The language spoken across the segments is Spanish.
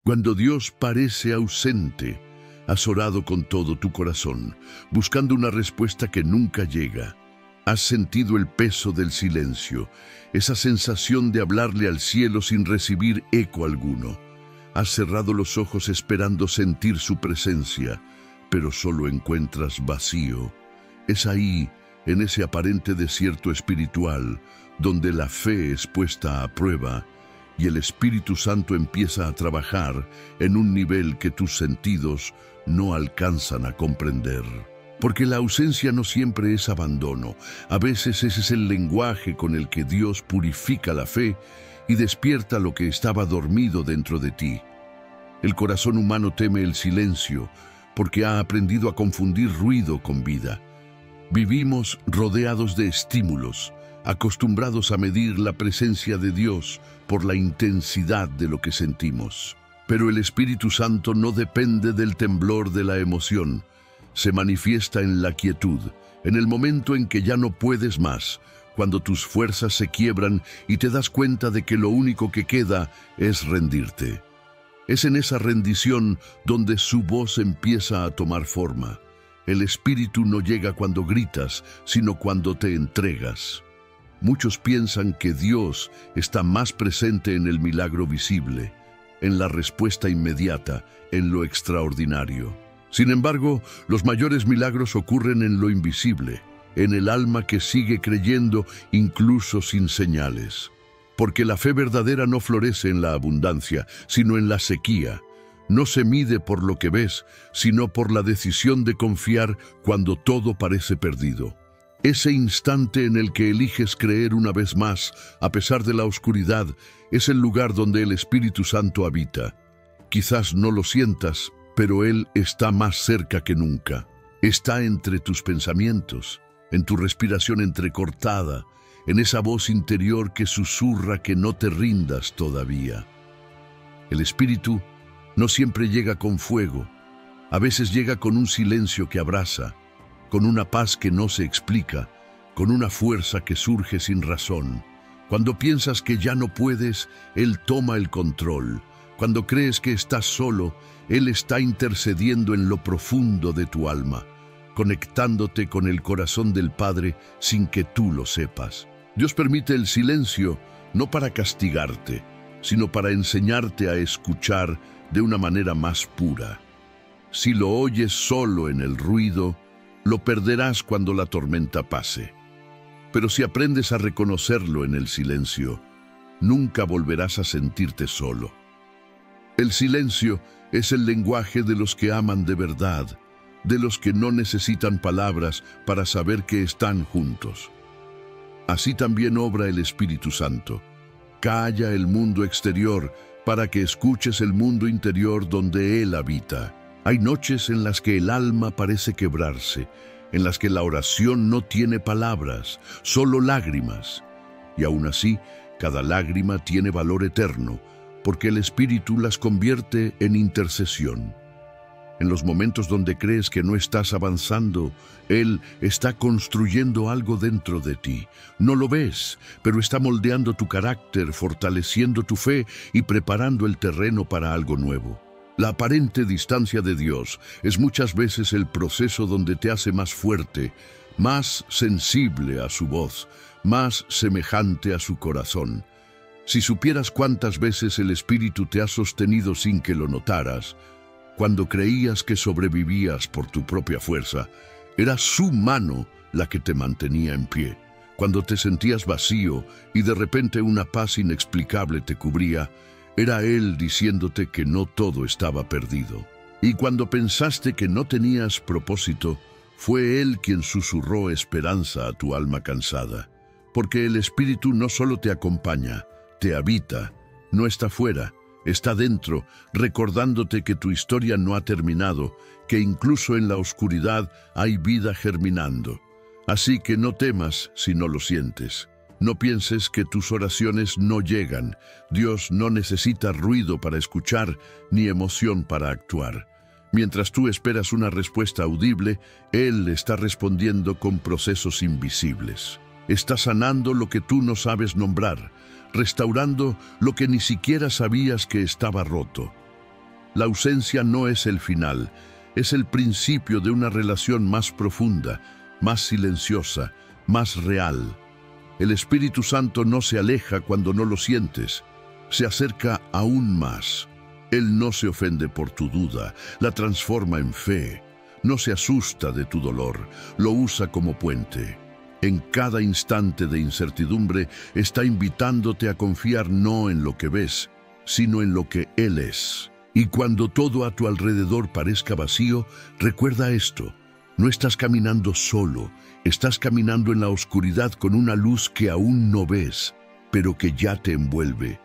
Cuando Dios parece ausente, has orado con todo tu corazón, buscando una respuesta que nunca llega. Has sentido el peso del silencio, esa sensación de hablarle al cielo sin recibir eco alguno. Has cerrado los ojos esperando sentir su presencia, pero solo encuentras vacío. Es ahí, en ese aparente desierto espiritual, donde la fe es puesta a prueba y el Espíritu Santo empieza a trabajar en un nivel que tus sentidos no alcanzan a comprender. Porque la ausencia no siempre es abandono. A veces ese es el lenguaje con el que Dios purifica la fe y despierta lo que estaba dormido dentro de ti. El corazón humano teme el silencio porque ha aprendido a confundir ruido con vida. Vivimos rodeados de estímulos, acostumbrados a medir la presencia de Dios por la intensidad de lo que sentimos. Pero el Espíritu Santo no depende del temblor de la emoción. Se manifiesta en la quietud, en el momento en que ya no puedes más, cuando tus fuerzas se quiebran y te das cuenta de que lo único que queda es rendirte. Es en esa rendición donde su voz empieza a tomar forma. El Espíritu no llega cuando gritas, sino cuando te entregas. Muchos piensan que Dios está más presente en el milagro visible, en la respuesta inmediata, en lo extraordinario. Sin embargo, los mayores milagros ocurren en lo invisible, en el alma que sigue creyendo incluso sin señales. Porque la fe verdadera no florece en la abundancia, sino en la sequía. No se mide por lo que ves, sino por la decisión de confiar cuando todo parece perdido. Ese instante en el que eliges creer una vez más, a pesar de la oscuridad, es el lugar donde el Espíritu Santo habita. Quizás no lo sientas, pero Él está más cerca que nunca. Está entre tus pensamientos, en tu respiración entrecortada, en esa voz interior que susurra que no te rindas todavía. El Espíritu no siempre llega con fuego, a veces llega con un silencio que abraza, con una paz que no se explica, con una fuerza que surge sin razón. Cuando piensas que ya no puedes, Él toma el control. Cuando crees que estás solo, Él está intercediendo en lo profundo de tu alma, conectándote con el corazón del Padre sin que tú lo sepas. Dios permite el silencio no para castigarte, sino para enseñarte a escuchar de una manera más pura. Si lo oyes solo en el ruido, lo perderás cuando la tormenta pase. Pero si aprendes a reconocerlo en el silencio, nunca volverás a sentirte solo. El silencio es el lenguaje de los que aman de verdad, de los que no necesitan palabras para saber que están juntos. Así también obra el Espíritu Santo. Calla el mundo exterior para que escuches el mundo interior donde Él habita. Hay noches en las que el alma parece quebrarse, en las que la oración no tiene palabras, solo lágrimas. Y aún así, cada lágrima tiene valor eterno, porque el Espíritu las convierte en intercesión. En los momentos donde crees que no estás avanzando, Él está construyendo algo dentro de ti. No lo ves, pero está moldeando tu carácter, fortaleciendo tu fe y preparando el terreno para algo nuevo. La aparente distancia de Dios es muchas veces el proceso donde te hace más fuerte, más sensible a su voz, más semejante a su corazón. Si supieras cuántas veces el Espíritu te ha sostenido sin que lo notaras, cuando creías que sobrevivías por tu propia fuerza, era su mano la que te mantenía en pie. Cuando te sentías vacío y de repente una paz inexplicable te cubría, era Él diciéndote que no todo estaba perdido. Y cuando pensaste que no tenías propósito, fue Él quien susurró esperanza a tu alma cansada. Porque el Espíritu no solo te acompaña, te habita, no está fuera, está dentro, recordándote que tu historia no ha terminado, que incluso en la oscuridad hay vida germinando. Así que no temas si no lo sientes. No pienses que tus oraciones no llegan. Dios no necesita ruido para escuchar, ni emoción para actuar. Mientras tú esperas una respuesta audible, Él está respondiendo con procesos invisibles. Está sanando lo que tú no sabes nombrar, restaurando lo que ni siquiera sabías que estaba roto. La ausencia no es el final, es el principio de una relación más profunda, más silenciosa, más real. El Espíritu Santo no se aleja cuando no lo sientes, se acerca aún más. Él no se ofende por tu duda, la transforma en fe. No se asusta de tu dolor, lo usa como puente. En cada instante de incertidumbre está invitándote a confiar no en lo que ves, sino en lo que Él es. Y cuando todo a tu alrededor parezca vacío, recuerda esto: no estás caminando solo, estás caminando en la oscuridad con una luz que aún no ves, pero que ya te envuelve.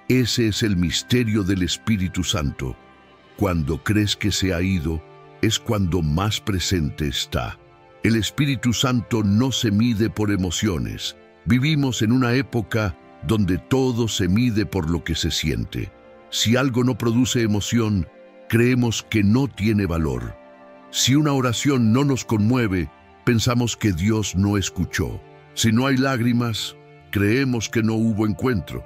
Ese es el misterio del Espíritu Santo. Cuando crees que se ha ido, es cuando más presente está. El Espíritu Santo no se mide por emociones. Vivimos en una época donde todo se mide por lo que se siente. Si algo no produce emoción, creemos que no tiene valor. Si una oración no nos conmueve, pensamos que Dios no escuchó. Si no hay lágrimas, creemos que no hubo encuentro.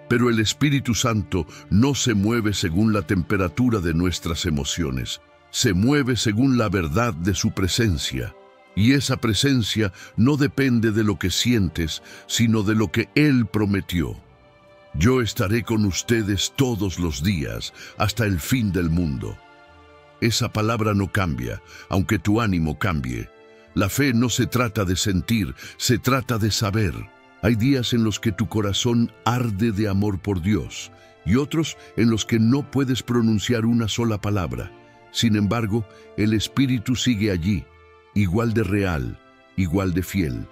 Pero el Espíritu Santo no se mueve según la temperatura de nuestras emociones. Se mueve según la verdad de su presencia. Y esa presencia no depende de lo que sientes, sino de lo que Él prometió. Yo estaré con ustedes todos los días, hasta el fin del mundo. Esa palabra no cambia, aunque tu ánimo cambie. La fe no se trata de sentir, se trata de saber. Hay días en los que tu corazón arde de amor por Dios, y otros en los que no puedes pronunciar una sola palabra. Sin embargo, el Espíritu sigue allí, igual de real, igual de fiel.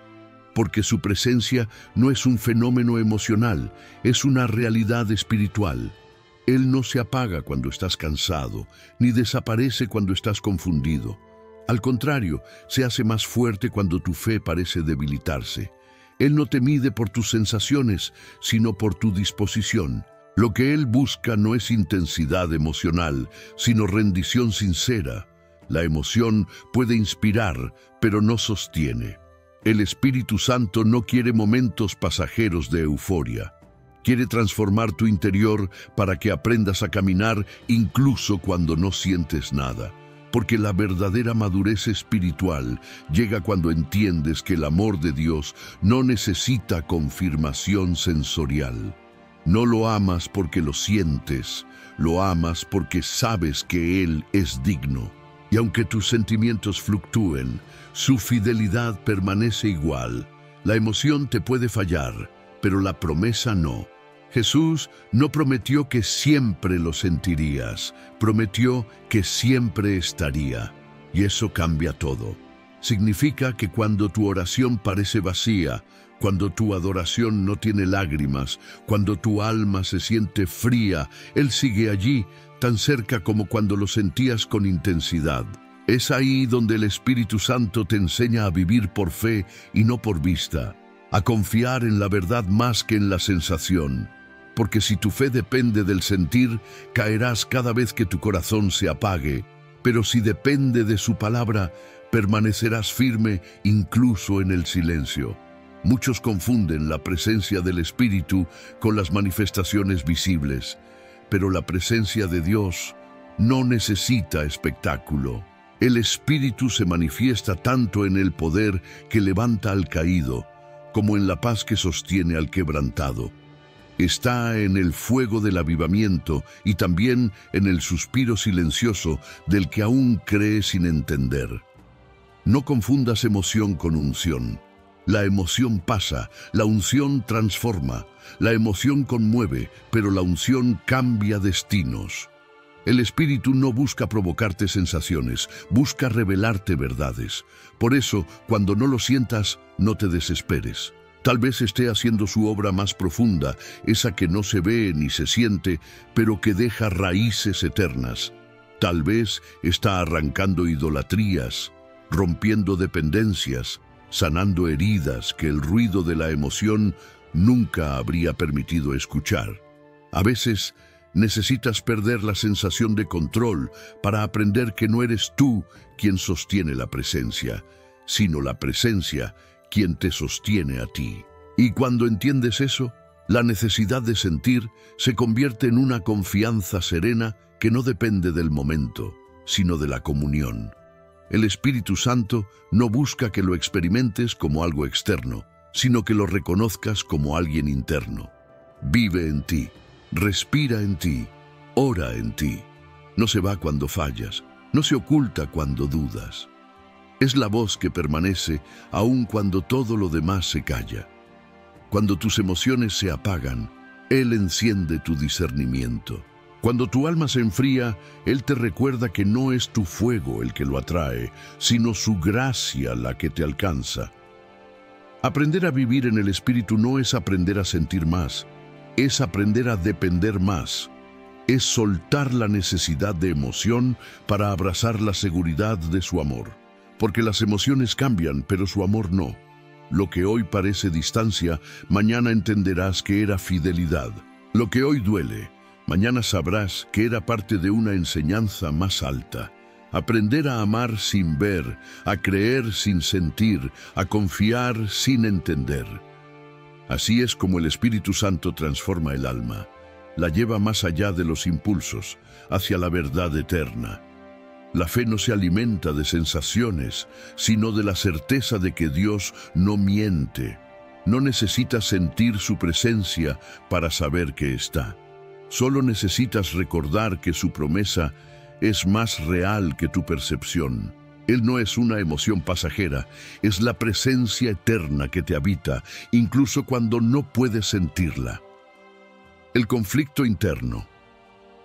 Porque su presencia no es un fenómeno emocional, es una realidad espiritual. Él no se apaga cuando estás cansado, ni desaparece cuando estás confundido. Al contrario, se hace más fuerte cuando tu fe parece debilitarse. Él no te mide por tus sensaciones, sino por tu disposición. Lo que Él busca no es intensidad emocional, sino rendición sincera. La emoción puede inspirar, pero no sostiene. El Espíritu Santo no quiere momentos pasajeros de euforia. Quiere transformar tu interior para que aprendas a caminar incluso cuando no sientes nada. Porque la verdadera madurez espiritual llega cuando entiendes que el amor de Dios no necesita confirmación sensorial. No lo amas porque lo sientes, lo amas porque sabes que Él es digno. Y aunque tus sentimientos fluctúen, su fidelidad permanece igual. La emoción te puede fallar, pero la promesa no. Jesús no prometió que siempre lo sentirías, prometió que siempre estaría. Y eso cambia todo. Significa que cuando tu oración parece vacía, cuando tu adoración no tiene lágrimas, cuando tu alma se siente fría, Él sigue allí, tan cerca como cuando lo sentías con intensidad. Es ahí donde el Espíritu Santo te enseña a vivir por fe y no por vista, a confiar en la verdad más que en la sensación. Porque si tu fe depende del sentir, caerás cada vez que tu corazón se apague. Pero si depende de su palabra, permanecerás firme incluso en el silencio. Muchos confunden la presencia del Espíritu con las manifestaciones visibles, pero la presencia de Dios no necesita espectáculo. El Espíritu se manifiesta tanto en el poder que levanta al caído, como en la paz que sostiene al quebrantado. Está en el fuego del avivamiento y también en el suspiro silencioso del que aún cree sin entender. No confundas emoción con unción. La emoción pasa, la unción transforma. La emoción conmueve, pero la unción cambia destinos. El Espíritu no busca provocarte sensaciones, busca revelarte verdades. Por eso, cuando no lo sientas, no te desesperes. Tal vez esté haciendo su obra más profunda, esa que no se ve ni se siente, pero que deja raíces eternas. Tal vez está arrancando idolatrías, rompiendo dependencias, sanando heridas que el ruido de la emoción nunca habría permitido escuchar. A veces necesitas perder la sensación de control para aprender que no eres tú quien sostiene la presencia, sino la presencia quien te sostiene a ti. Y cuando entiendes eso, la necesidad de sentir se convierte en una confianza serena que no depende del momento, sino de la comunión. El Espíritu Santo no busca que lo experimentes como algo externo, sino que lo reconozcas como alguien interno. Vive en ti, respira en ti, ora en ti. No se va cuando fallas, no se oculta cuando dudas. Es la voz que permanece aun cuando todo lo demás se calla. Cuando tus emociones se apagan, Él enciende tu discernimiento. Cuando tu alma se enfría, Él te recuerda que no es tu fuego el que lo atrae, sino su gracia la que te alcanza. Aprender a vivir en el Espíritu no es aprender a sentir más, es aprender a depender más. Es soltar la necesidad de emoción para abrazar la seguridad de su amor. Porque las emociones cambian, pero su amor no. Lo que hoy parece distancia, mañana entenderás que era fidelidad. Lo que hoy duele, mañana sabrás que era parte de una enseñanza más alta. Aprender a amar sin ver, a creer sin sentir, a confiar sin entender. Así es como el Espíritu Santo transforma el alma. La lleva más allá de los impulsos, hacia la verdad eterna. La fe no se alimenta de sensaciones, sino de la certeza de que Dios no miente. No necesitas sentir su presencia para saber que está. Solo necesitas recordar que su promesa es más real que tu percepción. Él no es una emoción pasajera, es la presencia eterna que te habita, incluso cuando no puedes sentirla. El conflicto interno.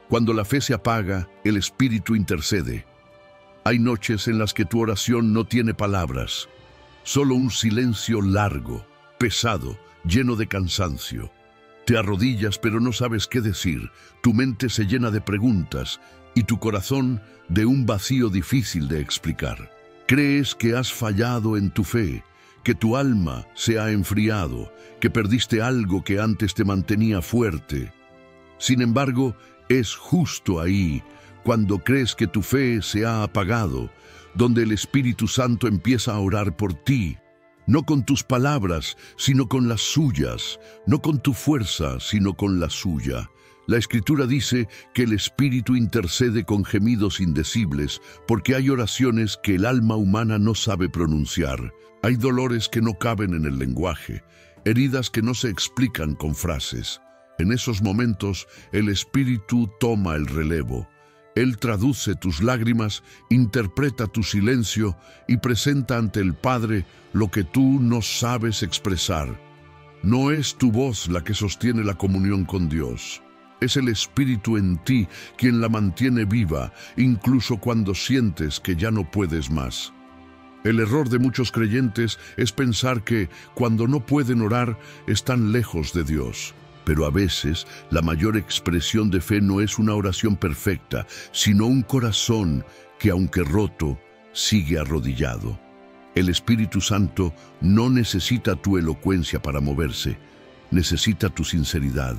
Cuando la fe se apaga, el Espíritu intercede. Hay noches en las que tu oración no tiene palabras, solo un silencio largo, pesado, lleno de cansancio. Te arrodillas pero no sabes qué decir, tu mente se llena de preguntas y tu corazón de un vacío difícil de explicar. Crees que has fallado en tu fe, que tu alma se ha enfriado, que perdiste algo que antes te mantenía fuerte. Sin embargo, es justo ahí, cuando crees que tu fe se ha apagado, donde el Espíritu Santo empieza a orar por ti, no con tus palabras, sino con las suyas, no con tu fuerza, sino con la suya. La Escritura dice que el Espíritu intercede con gemidos indecibles, porque hay oraciones que el alma humana no sabe pronunciar. Hay dolores que no caben en el lenguaje, heridas que no se explican con frases. En esos momentos, el Espíritu toma el relevo. Él traduce tus lágrimas, interpreta tu silencio y presenta ante el Padre lo que tú no sabes expresar. No es tu voz la que sostiene la comunión con Dios. Es el Espíritu en ti quien la mantiene viva, incluso cuando sientes que ya no puedes más. El error de muchos creyentes es pensar que, cuando no pueden orar, están lejos de Dios. Pero a veces, la mayor expresión de fe no es una oración perfecta, sino un corazón que, aunque roto, sigue arrodillado. El Espíritu Santo no necesita tu elocuencia para moverse, necesita tu sinceridad.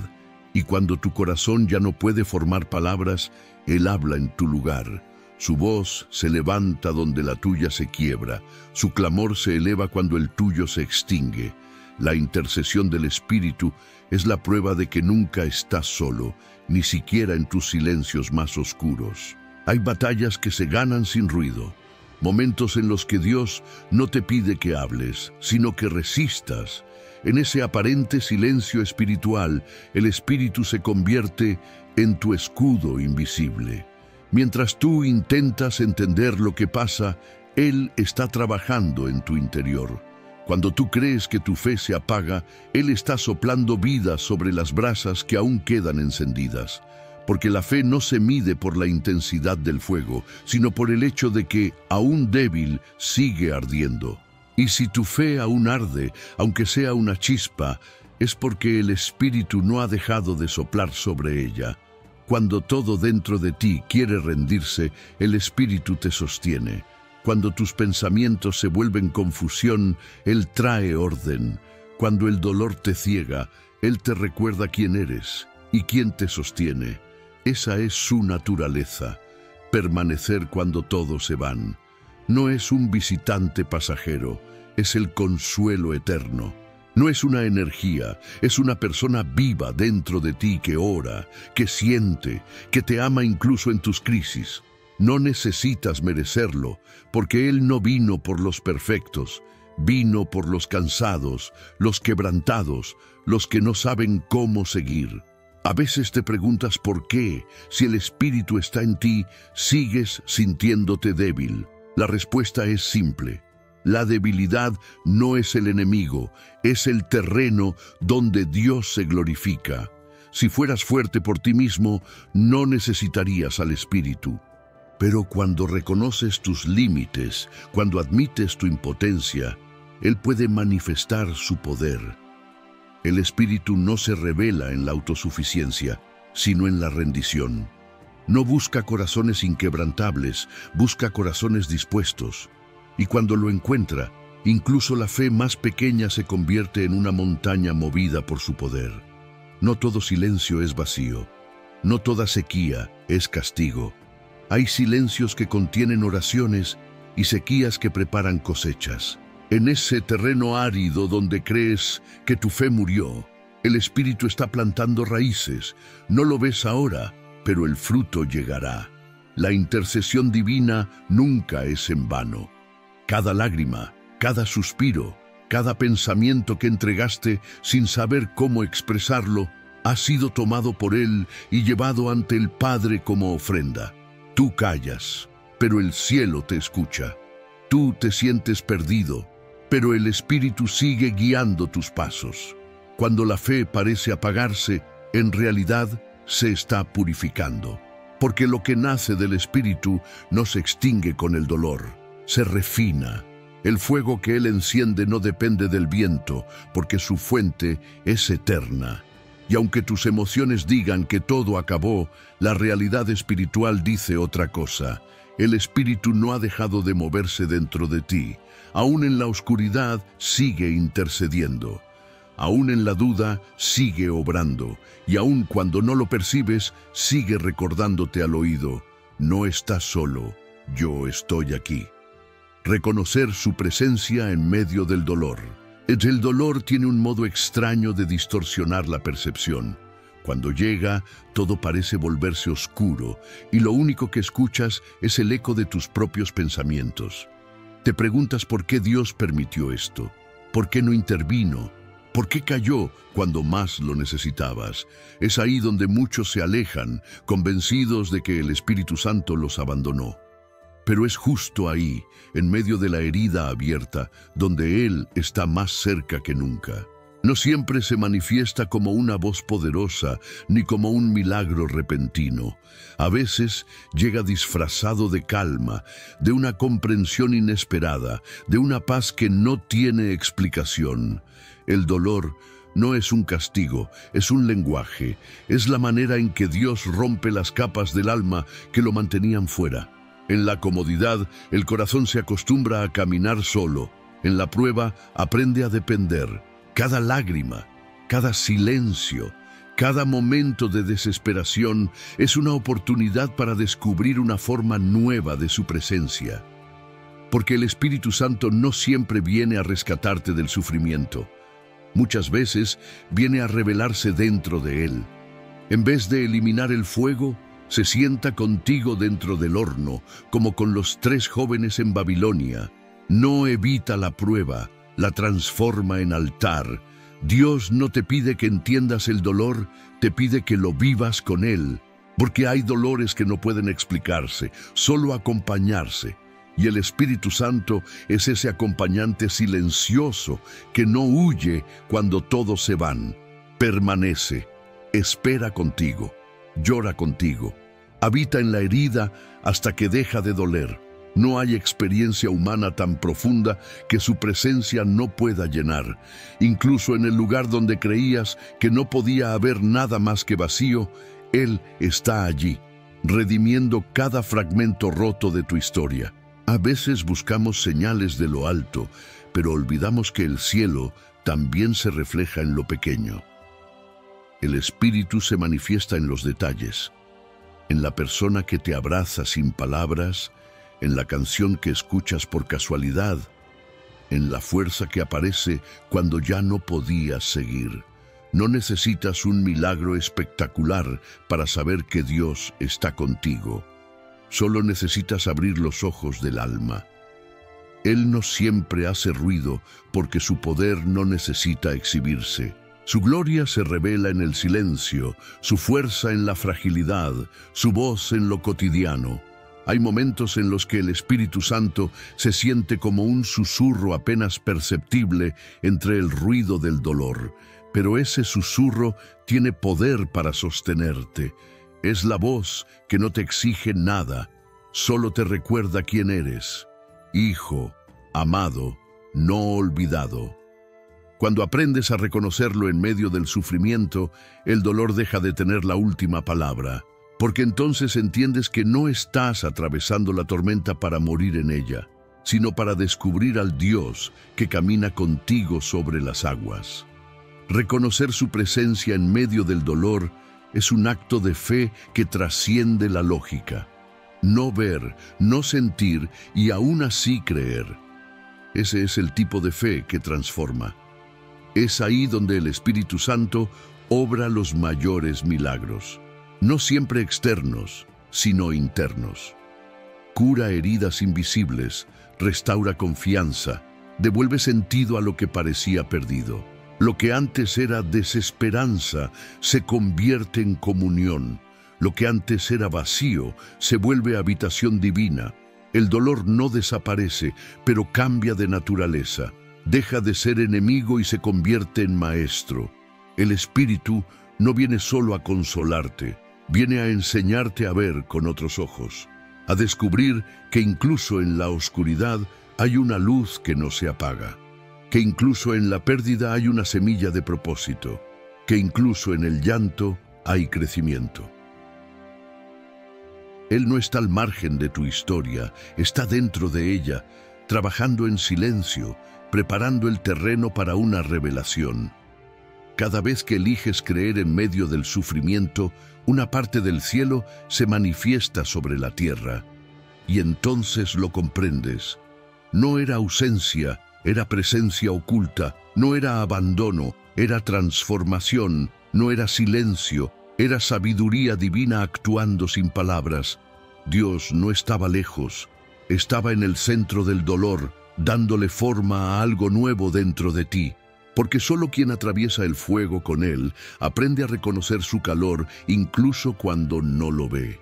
Y cuando tu corazón ya no puede formar palabras, Él habla en tu lugar. Su voz se levanta donde la tuya se quiebra, su clamor se eleva cuando el tuyo se extingue. La intercesión del Espíritu es la prueba de que nunca estás solo, ni siquiera en tus silencios más oscuros. Hay batallas que se ganan sin ruido, momentos en los que Dios no te pide que hables, sino que resistas. En ese aparente silencio espiritual, el Espíritu se convierte en tu escudo invisible. Mientras tú intentas entender lo que pasa, Él está trabajando en tu interior. Cuando tú crees que tu fe se apaga, Él está soplando vida sobre las brasas que aún quedan encendidas. Porque la fe no se mide por la intensidad del fuego, sino por el hecho de que, aún débil, sigue ardiendo. Y si tu fe aún arde, aunque sea una chispa, es porque el Espíritu no ha dejado de soplar sobre ella. Cuando todo dentro de ti quiere rendirse, el Espíritu te sostiene. Cuando tus pensamientos se vuelven confusión, Él trae orden. Cuando el dolor te ciega, Él te recuerda quién eres y quién te sostiene. Esa es su naturaleza, permanecer cuando todos se van. No es un visitante pasajero, es el consuelo eterno. No es una energía, es una persona viva dentro de ti que ora, que siente, que te ama incluso en tus crisis. No necesitas merecerlo, porque Él no vino por los perfectos, vino por los cansados, los quebrantados, los que no saben cómo seguir. A veces te preguntas por qué, si el Espíritu está en ti, sigues sintiéndote débil. La respuesta es simple. La debilidad no es el enemigo, es el terreno donde Dios se glorifica. Si fueras fuerte por ti mismo, no necesitarías al Espíritu. Pero cuando reconoces tus límites, cuando admites tu impotencia, Él puede manifestar su poder. El Espíritu no se revela en la autosuficiencia, sino en la rendición. No busca corazones inquebrantables, busca corazones dispuestos. Y cuando lo encuentra, incluso la fe más pequeña se convierte en una montaña movida por su poder. No todo silencio es vacío, no toda sequía es castigo. Hay silencios que contienen oraciones y sequías que preparan cosechas. En ese terreno árido donde crees que tu fe murió, el Espíritu está plantando raíces. No lo ves ahora, pero el fruto llegará. La intercesión divina nunca es en vano. Cada lágrima, cada suspiro, cada pensamiento que entregaste sin saber cómo expresarlo, ha sido tomado por Él y llevado ante el Padre como ofrenda. Tú callas, pero el cielo te escucha. Tú te sientes perdido, pero el Espíritu sigue guiando tus pasos. Cuando la fe parece apagarse, en realidad se está purificando. Porque lo que nace del Espíritu no se extingue con el dolor. Se refina. El fuego que Él enciende no depende del viento, porque su fuente es eterna. Y aunque tus emociones digan que todo acabó, la realidad espiritual dice otra cosa. El Espíritu no ha dejado de moverse dentro de ti. Aún en la oscuridad sigue intercediendo. Aún en la duda sigue obrando. Y aún cuando no lo percibes, sigue recordándote al oído. No estás solo, yo estoy aquí. Reconocer su presencia en medio del dolor. El dolor tiene un modo extraño de distorsionar la percepción. Cuando llega, todo parece volverse oscuro y lo único que escuchas es el eco de tus propios pensamientos. Te preguntas por qué Dios permitió esto, por qué no intervino, por qué cayó cuando más lo necesitabas. Es ahí donde muchos se alejan, convencidos de que el Espíritu Santo los abandonó. Pero es justo ahí, en medio de la herida abierta, donde Él está más cerca que nunca. No siempre se manifiesta como una voz poderosa, ni como un milagro repentino. A veces llega disfrazado de calma, de una comprensión inesperada, de una paz que no tiene explicación. El dolor no es un castigo, es un lenguaje, es la manera en que Dios rompe las capas del alma que lo mantenían fuera. En la comodidad, el corazón se acostumbra a caminar solo. En la prueba, aprende a depender. Cada lágrima, cada silencio, cada momento de desesperación es una oportunidad para descubrir una forma nueva de su presencia. Porque el Espíritu Santo no siempre viene a rescatarte del sufrimiento. Muchas veces viene a revelarse dentro de él. En vez de eliminar el fuego, se sienta contigo dentro del horno, como con los 3 jóvenes en Babilonia. No evita la prueba, la transforma en altar. Dios no te pide que entiendas el dolor, te pide que lo vivas con Él. Porque hay dolores que no pueden explicarse, solo acompañarse. Y el Espíritu Santo es ese acompañante silencioso que no huye cuando todos se van. Permanece, espera contigo. Llora contigo, habita en la herida hasta que deja de doler. No hay experiencia humana tan profunda que su presencia no pueda llenar. Incluso en el lugar donde creías que no podía haber nada más que vacío, Él está allí, redimiendo cada fragmento roto de tu historia. A veces buscamos señales de lo alto, pero olvidamos que el cielo también se refleja en lo pequeño. El Espíritu se manifiesta en los detalles, en la persona que te abraza sin palabras, en la canción que escuchas por casualidad, en la fuerza que aparece cuando ya no podías seguir. No necesitas un milagro espectacular para saber que Dios está contigo. Solo necesitas abrir los ojos del alma. Él no siempre hace ruido porque su poder no necesita exhibirse. Su gloria se revela en el silencio, su fuerza en la fragilidad, su voz en lo cotidiano. Hay momentos en los que el Espíritu Santo se siente como un susurro apenas perceptible entre el ruido del dolor. Pero ese susurro tiene poder para sostenerte. Es la voz que no te exige nada, solo te recuerda quién eres. Hijo, amado, no olvidado. Cuando aprendes a reconocerlo en medio del sufrimiento, el dolor deja de tener la última palabra, porque entonces entiendes que no estás atravesando la tormenta para morir en ella, sino para descubrir al Dios que camina contigo sobre las aguas. Reconocer su presencia en medio del dolor es un acto de fe que trasciende la lógica. No ver, no sentir y aún así creer. Ese es el tipo de fe que transforma. Es ahí donde el Espíritu Santo obra los mayores milagros. No siempre externos, sino internos. Cura heridas invisibles, restaura confianza, devuelve sentido a lo que parecía perdido. Lo que antes era desesperanza se convierte en comunión. Lo que antes era vacío se vuelve habitación divina. El dolor no desaparece, pero cambia de naturaleza. Deja de ser enemigo y se convierte en maestro. El Espíritu no viene solo a consolarte, viene a enseñarte a ver con otros ojos, a descubrir que incluso en la oscuridad hay una luz que no se apaga, que incluso en la pérdida hay una semilla de propósito, que incluso en el llanto hay crecimiento. Él no está al margen de tu historia, está dentro de ella, trabajando en silencio, preparando el terreno para una revelación. Cada vez que eliges creer en medio del sufrimiento, una parte del cielo se manifiesta sobre la tierra. Y entonces lo comprendes. No era ausencia, era presencia oculta, no era abandono, era transformación, no era silencio, era sabiduría divina actuando sin palabras. Dios no estaba lejos, estaba en el centro del dolor, dándole forma a algo nuevo dentro de ti. Porque solo quien atraviesa el fuego con él aprende a reconocer su calor incluso cuando no lo ve.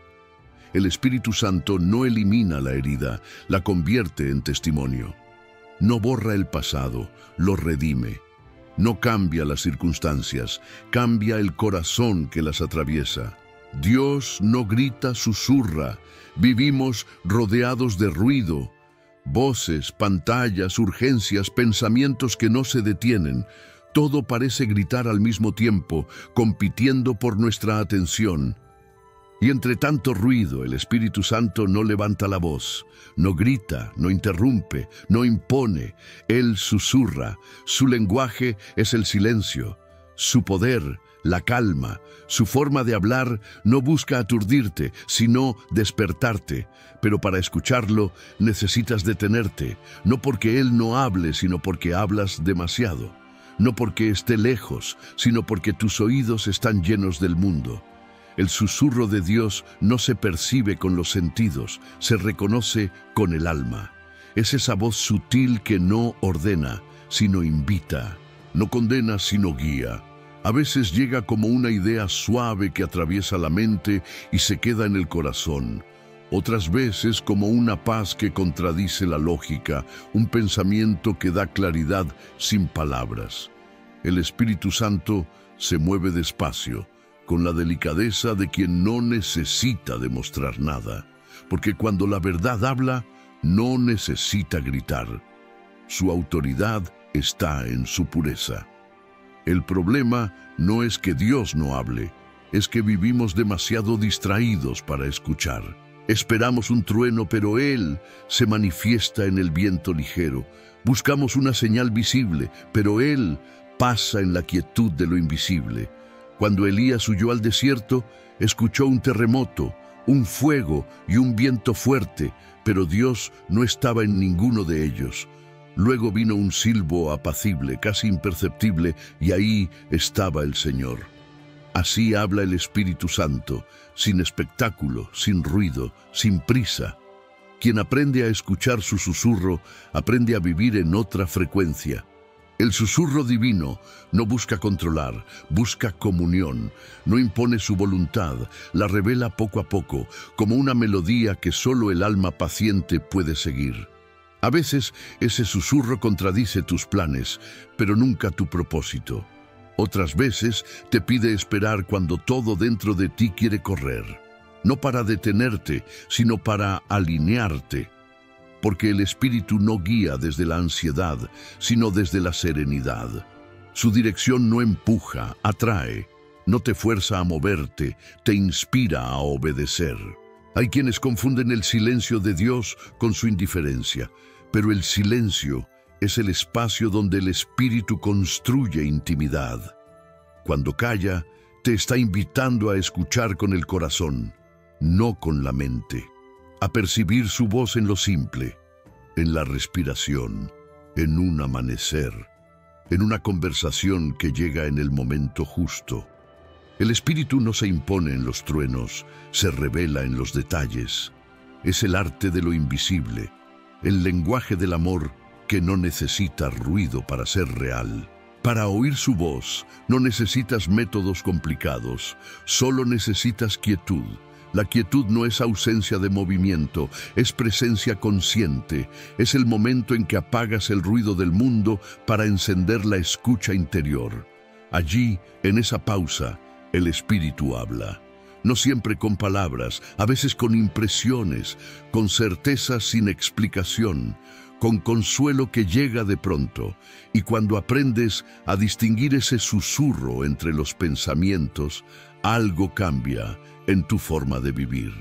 El Espíritu Santo no elimina la herida, la convierte en testimonio. No borra el pasado, lo redime. No cambia las circunstancias, cambia el corazón que las atraviesa. Dios no grita, susurra. Vivimos rodeados de ruido. Voces, pantallas, urgencias, pensamientos que no se detienen. Todo parece gritar al mismo tiempo, compitiendo por nuestra atención. Y entre tanto ruido, el Espíritu Santo no levanta la voz, no grita, no interrumpe, no impone. Él susurra. Su lenguaje es el silencio. Su poder, la calma. Su forma de hablar no busca aturdirte, sino despertarte. Pero para escucharlo necesitas detenerte, no porque Él no hable, sino porque hablas demasiado. No porque esté lejos, sino porque tus oídos están llenos del mundo. El susurro de Dios no se percibe con los sentidos, se reconoce con el alma. Es esa voz sutil que no ordena, sino invita. No condena, sino guía. A veces llega como una idea suave que atraviesa la mente y se queda en el corazón. Otras veces como una paz que contradice la lógica, un pensamiento que da claridad sin palabras. El Espíritu Santo se mueve despacio, con la delicadeza de quien no necesita demostrar nada, porque cuando la verdad habla, no necesita gritar. Su autoridad está en su pureza. El problema no es que Dios no hable, es que vivimos demasiado distraídos para escuchar. Esperamos un trueno, pero Él se manifiesta en el viento ligero. Buscamos una señal visible, pero Él pasa en la quietud de lo invisible. Cuando Elías huyó al desierto, escuchó un terremoto, un fuego y un viento fuerte, pero Dios no estaba en ninguno de ellos. Luego vino un silbo apacible, casi imperceptible, y ahí estaba el Señor. Así habla el Espíritu Santo, sin espectáculo, sin ruido, sin prisa. Quien aprende a escuchar su susurro, aprende a vivir en otra frecuencia. El susurro divino no busca controlar, busca comunión, no impone su voluntad, la revela poco a poco, como una melodía que solo el alma paciente puede seguir. A veces ese susurro contradice tus planes, pero nunca tu propósito. Otras veces te pide esperar cuando todo dentro de ti quiere correr, no para detenerte, sino para alinearte. Porque el Espíritu no guía desde la ansiedad, sino desde la serenidad. Su dirección no empuja, atrae, no te fuerza a moverte, te inspira a obedecer. Hay quienes confunden el silencio de Dios con su indiferencia, pero el silencio es el espacio donde el Espíritu construye intimidad. Cuando calla, te está invitando a escuchar con el corazón, no con la mente. A percibir su voz en lo simple, en la respiración, en un amanecer, en una conversación que llega en el momento justo. El Espíritu no se impone en los truenos, se revela en los detalles. Es el arte de lo invisible, el lenguaje del amor que no necesita ruido para ser real. Para oír su voz no necesitas métodos complicados, solo necesitas quietud. La quietud no es ausencia de movimiento, es presencia consciente, es el momento en que apagas el ruido del mundo para encender la escucha interior. Allí, en esa pausa, el Espíritu habla. No siempre con palabras, a veces con impresiones, con certezas sin explicación, con consuelo que llega de pronto. Y cuando aprendes a distinguir ese susurro entre los pensamientos, algo cambia en tu forma de vivir.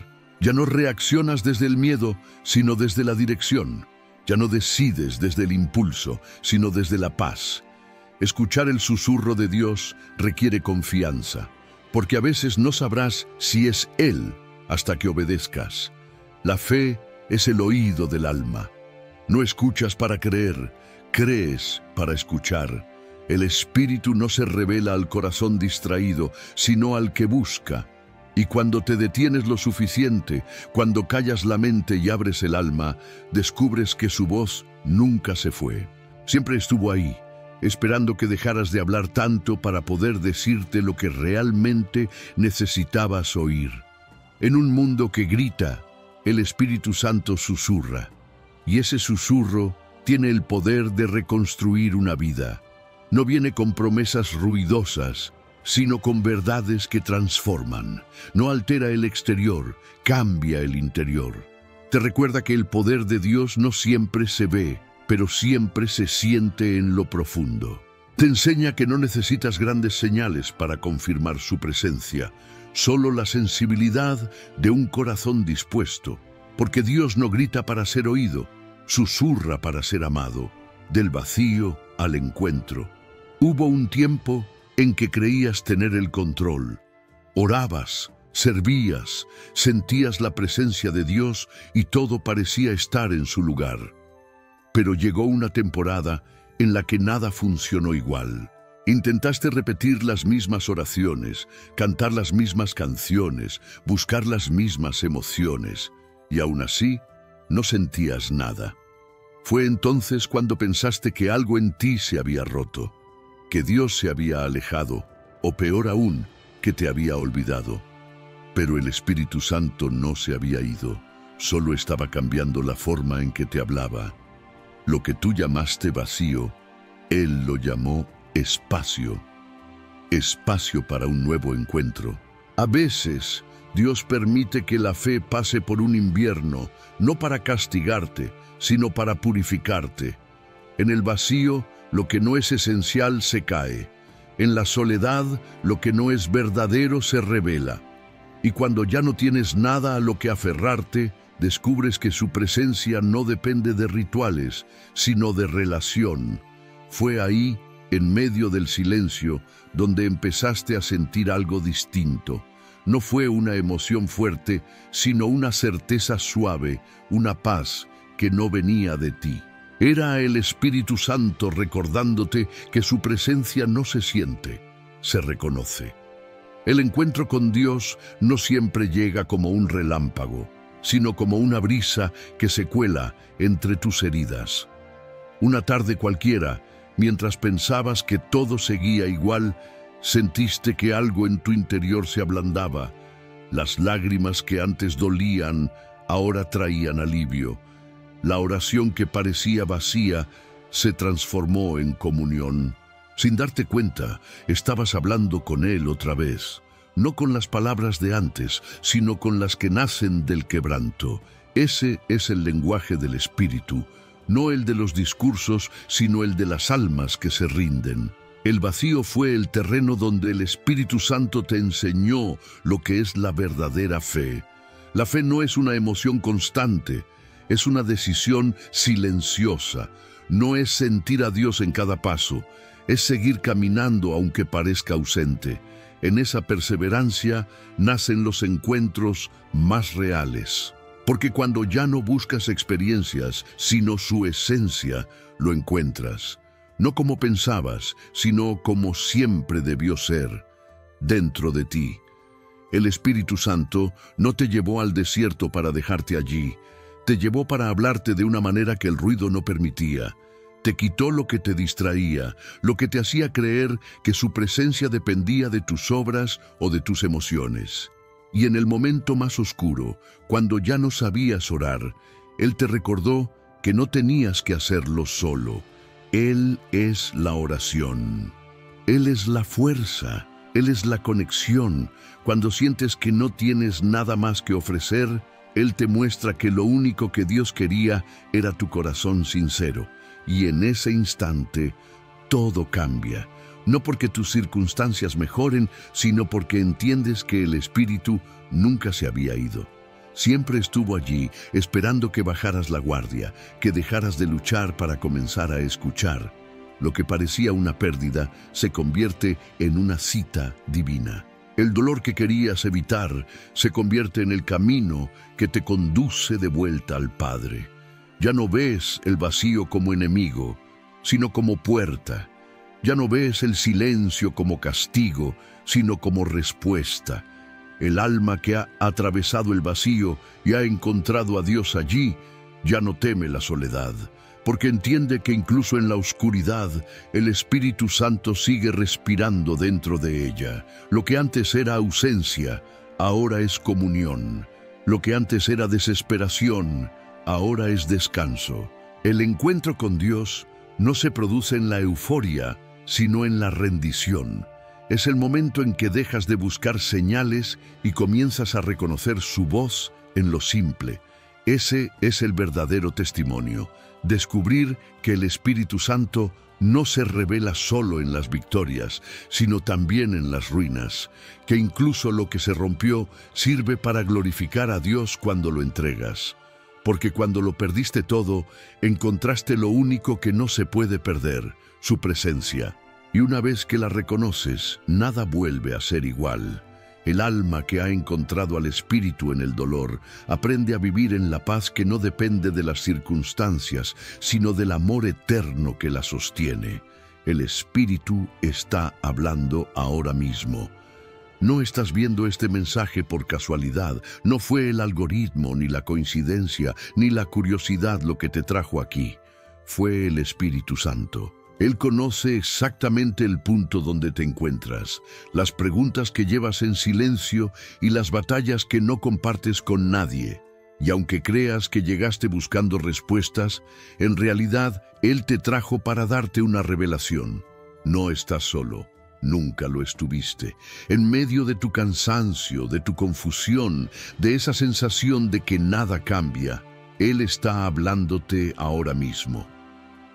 Ya no reaccionas desde el miedo, sino desde la dirección. Ya no decides desde el impulso, sino desde la paz. Escuchar el susurro de Dios requiere confianza, porque a veces no sabrás si es Él hasta que obedezcas. La fe es el oído del alma. No escuchas para creer, crees para escuchar. El Espíritu no se revela al corazón distraído, sino al que busca. Y cuando te detienes lo suficiente, cuando callas la mente y abres el alma, descubres que su voz nunca se fue. Siempre estuvo ahí, esperando que dejaras de hablar tanto para poder decirte lo que realmente necesitabas oír. En un mundo que grita, el Espíritu Santo susurra. Y ese susurro tiene el poder de reconstruir una vida. No viene con promesas ruidosas, sino con verdades que transforman. No altera el exterior, cambia el interior. Te recuerda que el poder de Dios no siempre se ve, pero siempre se siente en lo profundo. Te enseña que no necesitas grandes señales para confirmar su presencia, solo la sensibilidad de un corazón dispuesto, porque Dios no grita para ser oído, susurra para ser amado, del vacío al encuentro. Hubo un tiempo en que creías tener el control. Orabas, servías, sentías la presencia de Dios y todo parecía estar en su lugar. Pero llegó una temporada en la que nada funcionó igual. Intentaste repetir las mismas oraciones, cantar las mismas canciones, buscar las mismas emociones, y aún así no sentías nada. Fue entonces cuando pensaste que algo en ti se había roto, que Dios se había alejado, o peor aún, que te había olvidado. Pero el Espíritu Santo no se había ido, solo estaba cambiando la forma en que te hablaba. Lo que tú llamaste vacío, Él lo llamó espacio. Espacio para un nuevo encuentro. A veces, Dios permite que la fe pase por un invierno, no para castigarte, sino para purificarte. En el vacío, lo que no es esencial se cae. En la soledad, lo que no es verdadero se revela. Y cuando ya no tienes nada a lo que aferrarte, descubres que su presencia no depende de rituales, sino de relación. Fue ahí, en medio del silencio, donde empezaste a sentir algo distinto. No fue una emoción fuerte, sino una certeza suave, una paz que no venía de ti. Era el Espíritu Santo recordándote que su presencia no se siente, se reconoce. El encuentro con Dios no siempre llega como un relámpago, sino como una brisa que se cuela entre tus heridas. Una tarde cualquiera, mientras pensabas que todo seguía igual, sentiste que algo en tu interior se ablandaba. Las lágrimas que antes dolían, ahora traían alivio. La oración que parecía vacía se transformó en comunión. Sin darte cuenta, estabas hablando con Él otra vez, no con las palabras de antes, sino con las que nacen del quebranto. Ese es el lenguaje del Espíritu, no el de los discursos, sino el de las almas que se rinden. El vacío fue el terreno donde el Espíritu Santo te enseñó lo que es la verdadera fe. La fe no es una emoción constante, es una decisión silenciosa. No es sentir a Dios en cada paso, es seguir caminando aunque parezca ausente. En esa perseverancia nacen los encuentros más reales. Porque cuando ya no buscas experiencias, sino su esencia, lo encuentras. No como pensabas, sino como siempre debió ser, dentro de ti. El Espíritu Santo no te llevó al desierto para dejarte allí. Te llevó para hablarte de una manera que el ruido no permitía. Te quitó lo que te distraía, lo que te hacía creer que su presencia dependía de tus obras o de tus emociones. Y en el momento más oscuro, cuando ya no sabías orar, Él te recordó que no tenías que hacerlo solo. Él es la oración. Él es la fuerza. Él es la conexión. Cuando sientes que no tienes nada más que ofrecer, Él te muestra que lo único que Dios quería era tu corazón sincero. Y en ese instante, todo cambia. No porque tus circunstancias mejoren, sino porque entiendes que el Espíritu nunca se había ido. Siempre estuvo allí, esperando que bajaras la guardia, que dejaras de luchar para comenzar a escuchar. Lo que parecía una pérdida se convierte en una cita divina. El dolor que querías evitar se convierte en el camino que te conduce de vuelta al Padre. Ya no ves el vacío como enemigo, sino como puerta. Ya no ves el silencio como castigo, sino como respuesta. El alma que ha atravesado el vacío y ha encontrado a Dios allí, ya no teme la soledad, porque entiende que incluso en la oscuridad, el Espíritu Santo sigue respirando dentro de ella. Lo que antes era ausencia, ahora es comunión. Lo que antes era desesperación, ahora es descanso. El encuentro con Dios no se produce en la euforia, sino en la rendición. Es el momento en que dejas de buscar señales y comienzas a reconocer su voz en lo simple. Ese es el verdadero testimonio. Descubrir que el Espíritu Santo no se revela solo en las victorias, sino también en las ruinas, que incluso lo que se rompió sirve para glorificar a Dios cuando lo entregas. Porque cuando lo perdiste todo, encontraste lo único que no se puede perder, su presencia. Y una vez que la reconoces, nada vuelve a ser igual. El alma que ha encontrado al Espíritu en el dolor aprende a vivir en la paz que no depende de las circunstancias, sino del amor eterno que la sostiene. El Espíritu está hablando ahora mismo. No estás viendo este mensaje por casualidad. No fue el algoritmo, ni la coincidencia, ni la curiosidad lo que te trajo aquí. Fue el Espíritu Santo. Él conoce exactamente el punto donde te encuentras, las preguntas que llevas en silencio y las batallas que no compartes con nadie. Y aunque creas que llegaste buscando respuestas, en realidad Él te trajo para darte una revelación. No estás solo, nunca lo estuviste. En medio de tu cansancio, de tu confusión, de esa sensación de que nada cambia, Él está hablándote ahora mismo.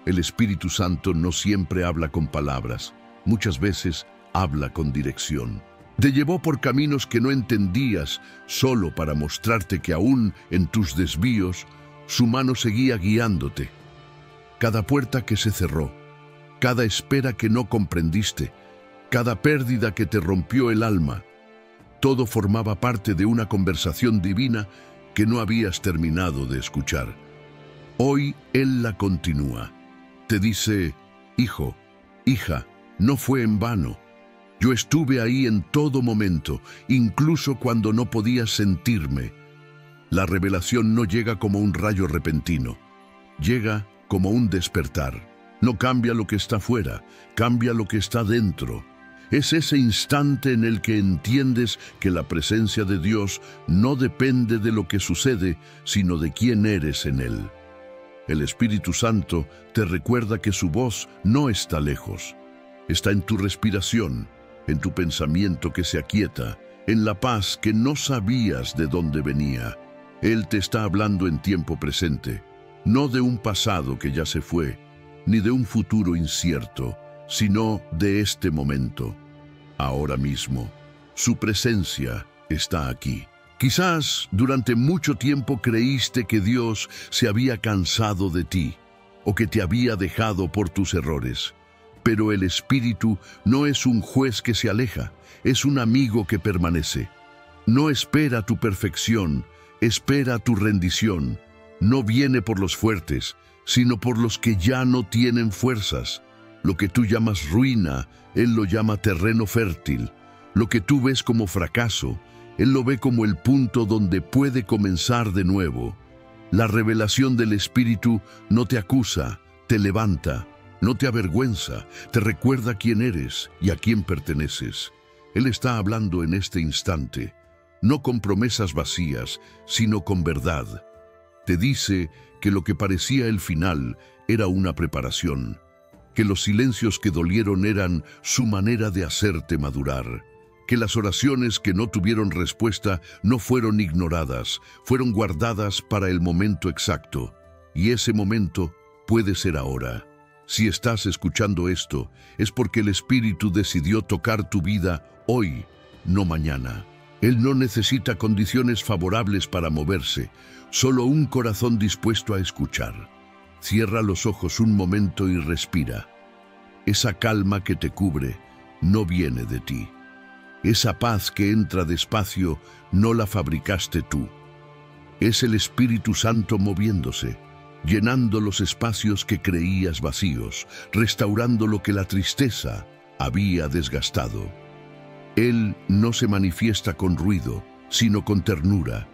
El Espíritu Santo no siempre habla con palabras, muchas veces habla con dirección. Te llevó por caminos que no entendías, solo para mostrarte que aún en tus desvíos, su mano seguía guiándote. Cada puerta que se cerró, cada espera que no comprendiste, cada pérdida que te rompió el alma, todo formaba parte de una conversación divina que no habías terminado de escuchar. Hoy Él la continúa. Te dice: hijo, hija, no fue en vano. Yo estuve ahí en todo momento, incluso cuando no podías sentirme. La revelación no llega como un rayo repentino, llega como un despertar. No cambia lo que está fuera, cambia lo que está dentro. Es ese instante en el que entiendes que la presencia de Dios no depende de lo que sucede, sino de quién eres en Él. El Espíritu Santo te recuerda que su voz no está lejos. Está en tu respiración, en tu pensamiento que se aquieta, en la paz que no sabías de dónde venía. Él te está hablando en tiempo presente, no de un pasado que ya se fue, ni de un futuro incierto, sino de este momento, ahora mismo. Su presencia está aquí. Quizás durante mucho tiempo creíste que Dios se había cansado de ti, o que te había dejado por tus errores. Pero el Espíritu no es un juez que se aleja, es un amigo que permanece. No espera tu perfección, espera tu rendición. No viene por los fuertes, sino por los que ya no tienen fuerzas. Lo que tú llamas ruina, Él lo llama terreno fértil. Lo que tú ves como fracaso, Él lo ve como el punto donde puede comenzar de nuevo. La revelación del Espíritu no te acusa, te levanta, no te avergüenza, te recuerda quién eres y a quién perteneces. Él está hablando en este instante, no con promesas vacías, sino con verdad. Te dice que lo que parecía el final era una preparación, que los silencios que dolieron eran su manera de hacerte madurar, que las oraciones que no tuvieron respuesta no fueron ignoradas, fueron guardadas para el momento exacto, y ese momento puede ser ahora. Si estás escuchando esto, es porque el Espíritu decidió tocar tu vida hoy, no mañana. Él no necesita condiciones favorables para moverse, solo un corazón dispuesto a escuchar. Cierra los ojos un momento y respira. Esa calma que te cubre no viene de ti. Esa paz que entra despacio no la fabricaste tú. Es el Espíritu Santo moviéndose, llenando los espacios que creías vacíos, restaurando lo que la tristeza había desgastado. Él no se manifiesta con ruido, sino con ternura.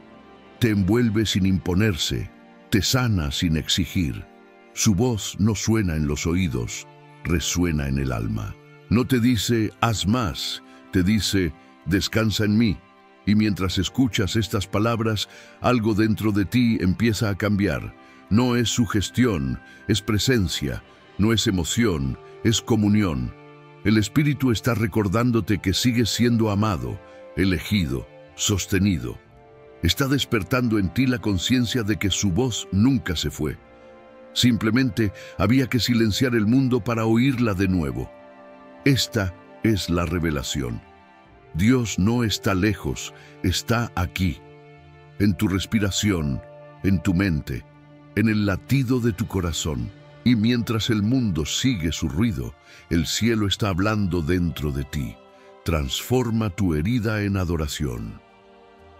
Te envuelve sin imponerse, te sana sin exigir. Su voz no suena en los oídos, resuena en el alma. No te dice, haz más, te dice, descansa en mí. Y mientras escuchas estas palabras, algo dentro de ti empieza a cambiar. No es sugestión, es presencia, no es emoción, es comunión. El Espíritu está recordándote que sigues siendo amado, elegido, sostenido. Está despertando en ti la conciencia de que su voz nunca se fue. Simplemente había que silenciar el mundo para oírla de nuevo. Esta es la revelación. Dios no está lejos, está aquí, en tu respiración, en tu mente, en el latido de tu corazón. Y mientras el mundo sigue su ruido, el cielo está hablando dentro de ti. Transforma tu herida en adoración.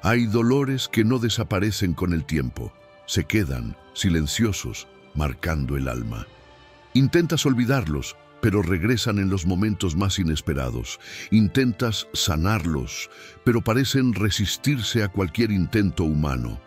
Hay dolores que no desaparecen con el tiempo, se quedan silenciosos, marcando el alma. Intentas olvidarlos, pero regresan en los momentos más inesperados. Intentas sanarlos, pero parecen resistirse a cualquier intento humano.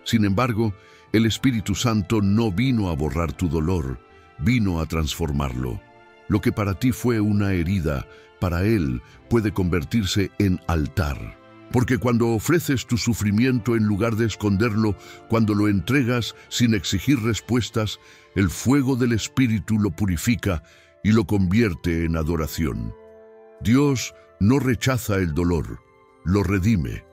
Sin embargo, el Espíritu Santo no vino a borrar tu dolor, vino a transformarlo. Lo que para ti fue una herida, para Él puede convertirse en altar. Porque cuando ofreces tu sufrimiento en lugar de esconderlo, cuando lo entregas sin exigir respuestas, el fuego del Espíritu lo purifica y lo convierte en adoración. Dios no rechaza el dolor, lo redime.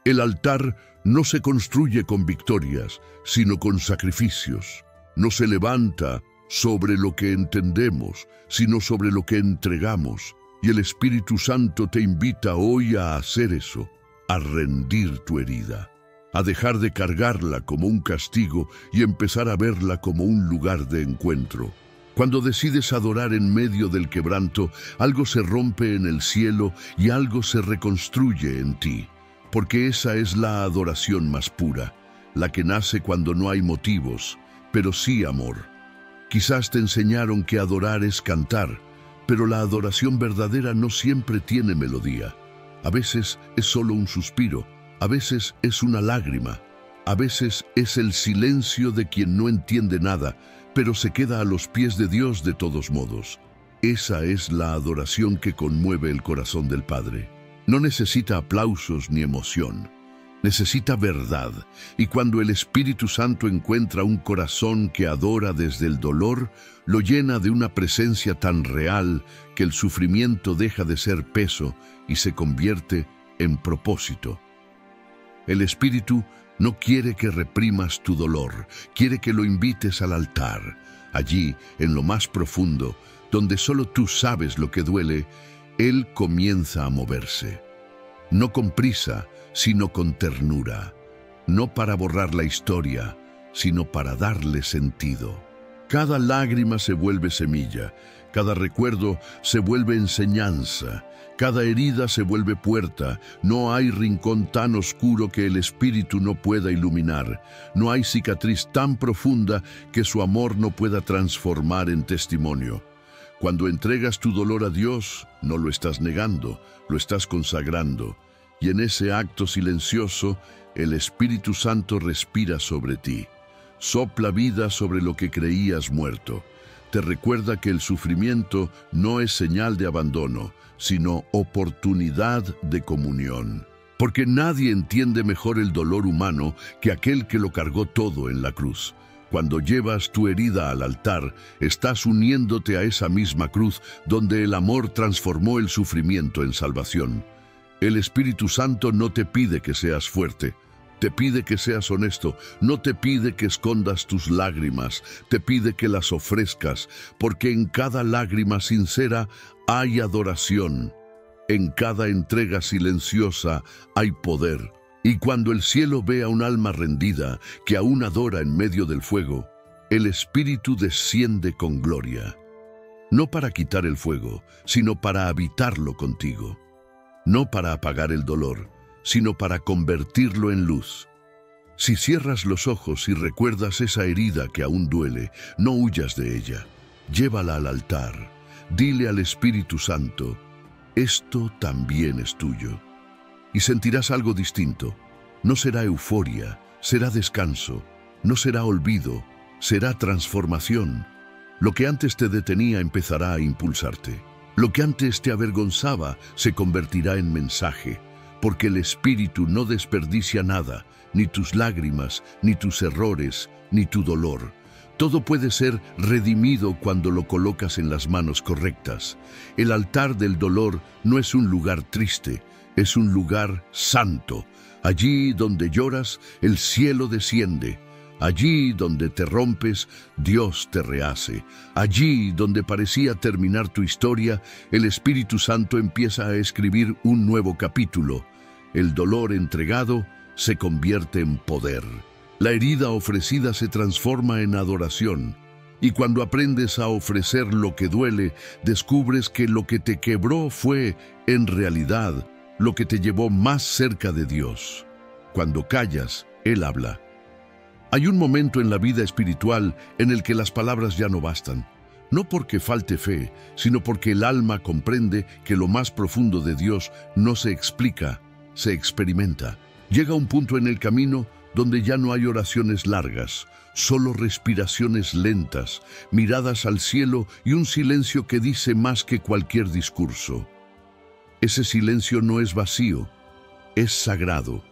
El altar no se construye con victorias, sino con sacrificios. No se levanta sobre lo que entendemos, sino sobre lo que entregamos. Y el Espíritu Santo te invita hoy a hacer eso, a rendir tu herida, a dejar de cargarla como un castigo y empezar a verla como un lugar de encuentro. Cuando decides adorar en medio del quebranto, algo se rompe en el cielo y algo se reconstruye en ti. Porque esa es la adoración más pura, la que nace cuando no hay motivos, pero sí amor. Quizás te enseñaron que adorar es cantar, pero la adoración verdadera no siempre tiene melodía. A veces es solo un suspiro, a veces es una lágrima, a veces es el silencio de quien no entiende nada, pero se queda a los pies de Dios de todos modos. Esa es la adoración que conmueve el corazón del Padre. No necesita aplausos ni emoción. Necesita verdad, y cuando el Espíritu Santo encuentra un corazón que adora desde el dolor, lo llena de una presencia tan real que el sufrimiento deja de ser peso y se convierte en propósito. El Espíritu no quiere que reprimas tu dolor, quiere que lo invites al altar. Allí, en lo más profundo, donde solo tú sabes lo que duele, Él comienza a moverse. No con prisa, sino con ternura. No para borrar la historia, sino para darle sentido. Cada lágrima se vuelve semilla, cada recuerdo se vuelve enseñanza, cada herida se vuelve puerta. No hay rincón tan oscuro que el Espíritu no pueda iluminar. No hay cicatriz tan profunda que su amor no pueda transformar en testimonio. Cuando entregas tu dolor a Dios, no lo estás negando, lo estás consagrando. Y en ese acto silencioso, el Espíritu Santo respira sobre ti. Sopla vida sobre lo que creías muerto. Te recuerda que el sufrimiento no es señal de abandono, sino oportunidad de comunión. Porque nadie entiende mejor el dolor humano que aquel que lo cargó todo en la cruz. Cuando llevas tu herida al altar, estás uniéndote a esa misma cruz donde el amor transformó el sufrimiento en salvación. El Espíritu Santo no te pide que seas fuerte, te pide que seas honesto, no te pide que escondas tus lágrimas, te pide que las ofrezcas, porque en cada lágrima sincera hay adoración, en cada entrega silenciosa hay poder. Y cuando el cielo ve a un alma rendida que aún adora en medio del fuego, el Espíritu desciende con gloria. No para quitar el fuego, sino para habitarlo contigo. No para apagar el dolor, sino para convertirlo en luz. Si cierras los ojos y recuerdas esa herida que aún duele, no huyas de ella. Llévala al altar. Dile al Espíritu Santo, esto también es tuyo. Y sentirás algo distinto. No será euforia, será descanso. No será olvido, será transformación. Lo que antes te detenía empezará a impulsarte. Lo que antes te avergonzaba se convertirá en mensaje, porque el Espíritu no desperdicia nada, ni tus lágrimas, ni tus errores, ni tu dolor. Todo puede ser redimido cuando lo colocas en las manos correctas. El altar del dolor no es un lugar triste, es un lugar santo. Allí donde lloras, el cielo desciende. Allí donde te rompes, Dios te rehace. Allí donde parecía terminar tu historia, el Espíritu Santo empieza a escribir un nuevo capítulo. El dolor entregado se convierte en poder. La herida ofrecida se transforma en adoración. Y cuando aprendes a ofrecer lo que duele, descubres que lo que te quebró fue, en realidad, lo que te llevó más cerca de Dios. Cuando callas, Él habla. Hay un momento en la vida espiritual en el que las palabras ya no bastan. No porque falte fe, sino porque el alma comprende que lo más profundo de Dios no se explica, se experimenta. Llega un punto en el camino donde ya no hay oraciones largas, solo respiraciones lentas, miradas al cielo y un silencio que dice más que cualquier discurso. Ese silencio no es vacío, es sagrado.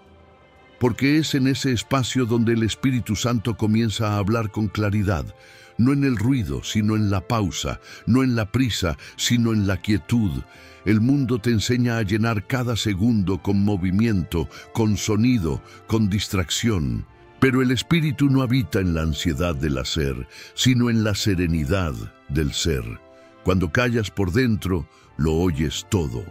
Porque es en ese espacio donde el Espíritu Santo comienza a hablar con claridad, no en el ruido, sino en la pausa, no en la prisa, sino en la quietud. El mundo te enseña a llenar cada segundo con movimiento, con sonido, con distracción. Pero el Espíritu no habita en la ansiedad del hacer, sino en la serenidad del ser. Cuando callas por dentro, lo oyes todo.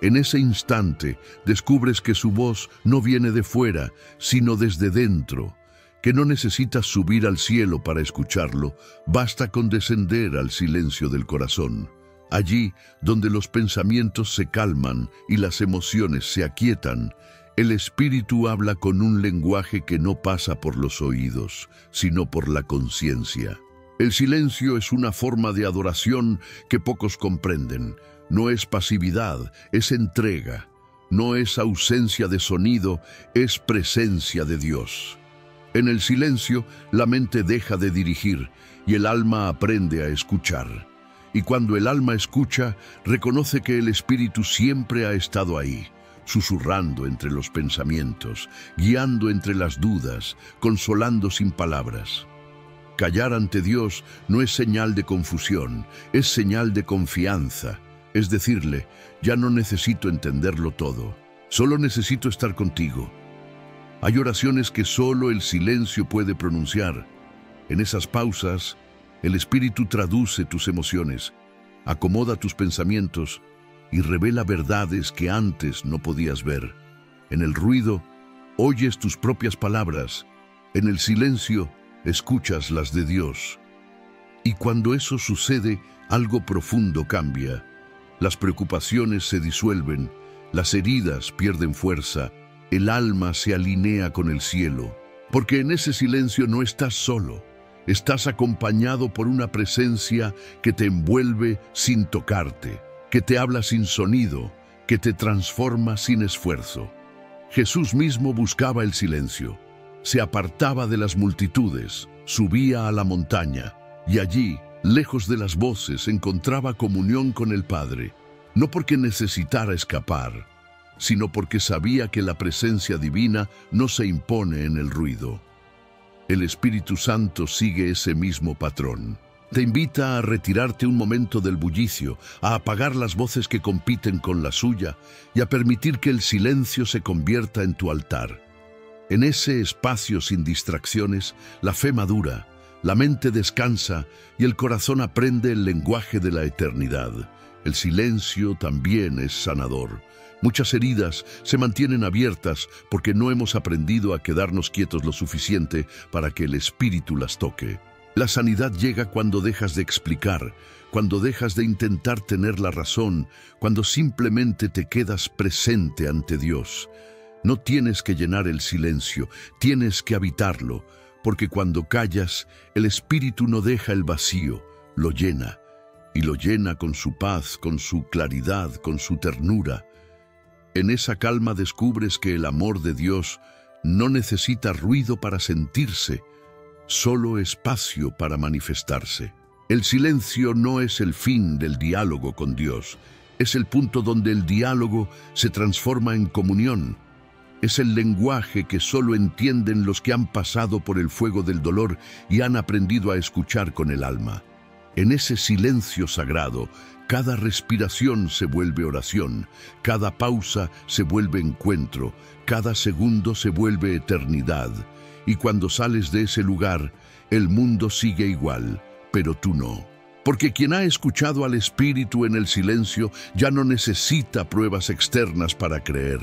En ese instante descubres que su voz no viene de fuera, sino desde dentro, que no necesitas subir al cielo para escucharlo, basta con descender al silencio del corazón. Allí donde los pensamientos se calman y las emociones se aquietan, El Espíritu habla con un lenguaje que no pasa por los oídos, sino por la conciencia. El silencio es una forma de adoración que pocos comprenden. No es pasividad, es entrega. No es ausencia de sonido, es presencia de Dios. En el silencio, la mente deja de dirigir y el alma aprende a escuchar. Y cuando el alma escucha, reconoce que el Espíritu siempre ha estado ahí, susurrando entre los pensamientos, guiando entre las dudas, consolando sin palabras. Callar ante Dios no es señal de confusión, es señal de confianza. Es decirle, ya no necesito entenderlo todo, solo necesito estar contigo. Hay oraciones que solo el silencio puede pronunciar. En esas pausas, el Espíritu traduce tus emociones, acomoda tus pensamientos y revela verdades que antes no podías ver. En el ruido, oyes tus propias palabras. En el silencio, escuchas las de Dios. Y cuando eso sucede, algo profundo cambia. Las preocupaciones se disuelven, las heridas pierden fuerza, el alma se alinea con el cielo. Porque en ese silencio no estás solo, estás acompañado por una presencia que te envuelve sin tocarte, que te habla sin sonido, que te transforma sin esfuerzo. Jesús mismo buscaba el silencio, se apartaba de las multitudes, subía a la montaña y allí, lejos de las voces, encontraba comunión con el Padre, no porque necesitara escapar, sino porque sabía que la presencia divina no se impone en el ruido. El Espíritu Santo sigue ese mismo patrón. Te invita a retirarte un momento del bullicio, a apagar las voces que compiten con la suya y a permitir que el silencio se convierta en tu altar. En ese espacio sin distracciones, la fe madura, la mente descansa y el corazón aprende el lenguaje de la eternidad. El silencio también es sanador. Muchas heridas se mantienen abiertas porque no hemos aprendido a quedarnos quietos lo suficiente para que el Espíritu las toque. La sanidad llega cuando dejas de explicar, cuando dejas de intentar tener la razón, cuando simplemente te quedas presente ante Dios. No tienes que llenar el silencio, tienes que habitarlo, porque cuando callas, el Espíritu no deja el vacío, lo llena, y lo llena con su paz, con su claridad, con su ternura. En esa calma descubres que el amor de Dios no necesita ruido para sentirse, solo espacio para manifestarse. El silencio no es el fin del diálogo con Dios, es el punto donde el diálogo se transforma en comunión. Es el lenguaje que solo entienden los que han pasado por el fuego del dolor y han aprendido a escuchar con el alma. En ese silencio sagrado, cada respiración se vuelve oración, cada pausa se vuelve encuentro, cada segundo se vuelve eternidad. Y cuando sales de ese lugar, el mundo sigue igual, pero tú no. Porque quien ha escuchado al Espíritu en el silencio ya no necesita pruebas externas para creer.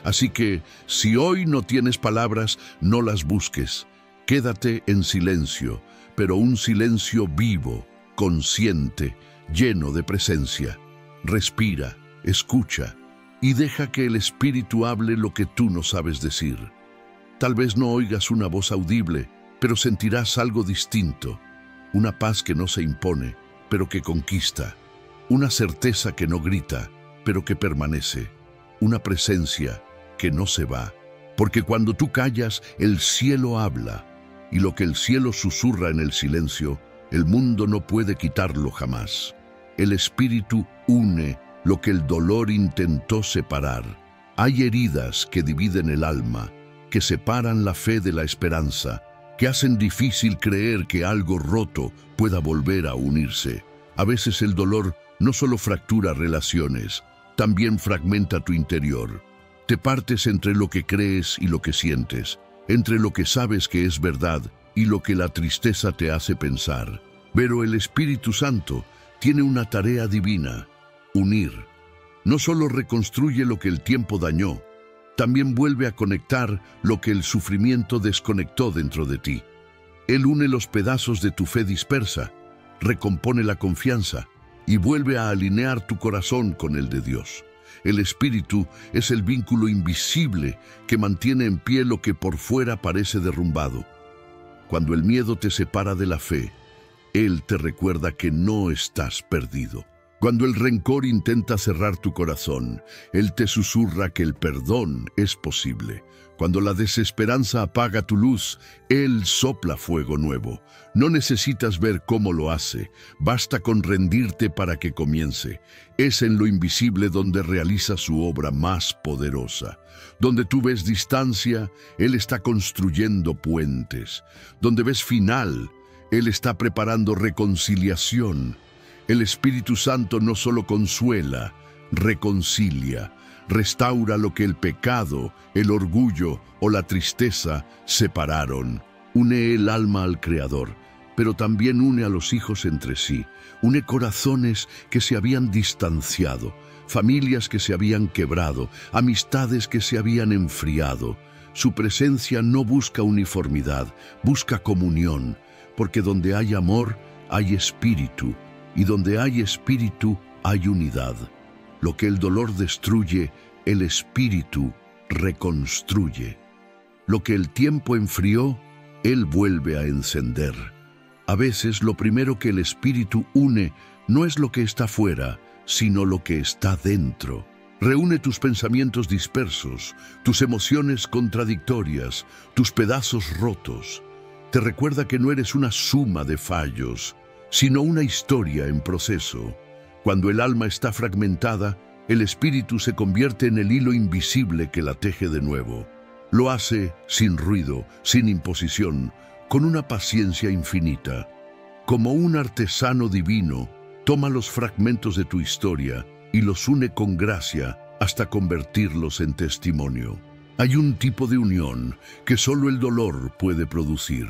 Así que, si hoy no tienes palabras, no las busques. Quédate en silencio, pero un silencio vivo, consciente, lleno de presencia. Respira, escucha y deja que el Espíritu hable lo que tú no sabes decir. Tal vez no oigas una voz audible, pero sentirás algo distinto. Una paz que no se impone, pero que conquista. Una certeza que no grita, pero que permanece. Una presencia que no se va. Porque cuando tú callas, el cielo habla. Y lo que el cielo susurra en el silencio, el mundo no puede quitarlo jamás. El Espíritu une lo que el dolor intentó separar. Hay heridas que dividen el alma, que separan la fe de la esperanza, que hacen difícil creer que algo roto pueda volver a unirse. A veces el dolor no solo fractura relaciones, también fragmenta tu interior. Te partes entre lo que crees y lo que sientes, entre lo que sabes que es verdad y lo que la tristeza te hace pensar. Pero el Espíritu Santo tiene una tarea divina: unir. No solo reconstruye lo que el tiempo dañó, también vuelve a conectar lo que el sufrimiento desconectó dentro de ti. Él une los pedazos de tu fe dispersa, recompone la confianza y vuelve a alinear tu corazón con el de Dios. El espíritu es el vínculo invisible que mantiene en pie lo que por fuera parece derrumbado. Cuando el miedo te separa de la fe, Él te recuerda que no estás perdido. Cuando el rencor intenta cerrar tu corazón, Él te susurra que el perdón es posible. Cuando la desesperanza apaga tu luz, Él sopla fuego nuevo. No necesitas ver cómo lo hace, basta con rendirte para que comience. Es en lo invisible donde realiza su obra más poderosa. Donde tú ves distancia, Él está construyendo puentes. Donde ves final, Él está preparando reconciliación. El Espíritu Santo no solo consuela, reconcilia, restaura lo que el pecado, el orgullo o la tristeza separaron. Une el alma al Creador, pero también une a los hijos entre sí. Une corazones que se habían distanciado, familias que se habían quebrado, amistades que se habían enfriado. Su presencia no busca uniformidad, busca comunión, porque donde hay amor, hay espíritu. Y donde hay espíritu, hay unidad. Lo que el dolor destruye, el espíritu reconstruye. Lo que el tiempo enfrió, Él vuelve a encender. A veces lo primero que el espíritu une no es lo que está fuera, sino lo que está dentro. Reúne tus pensamientos dispersos, tus emociones contradictorias, tus pedazos rotos. Te recuerda que no eres una suma de fallos, sino una historia en proceso. Cuando el alma está fragmentada, el espíritu se convierte en el hilo invisible que la teje de nuevo. Lo hace sin ruido, sin imposición, con una paciencia infinita. Como un artesano divino, toma los fragmentos de tu historia y los une con gracia hasta convertirlos en testimonio. Hay un tipo de unión que solo el dolor puede producir,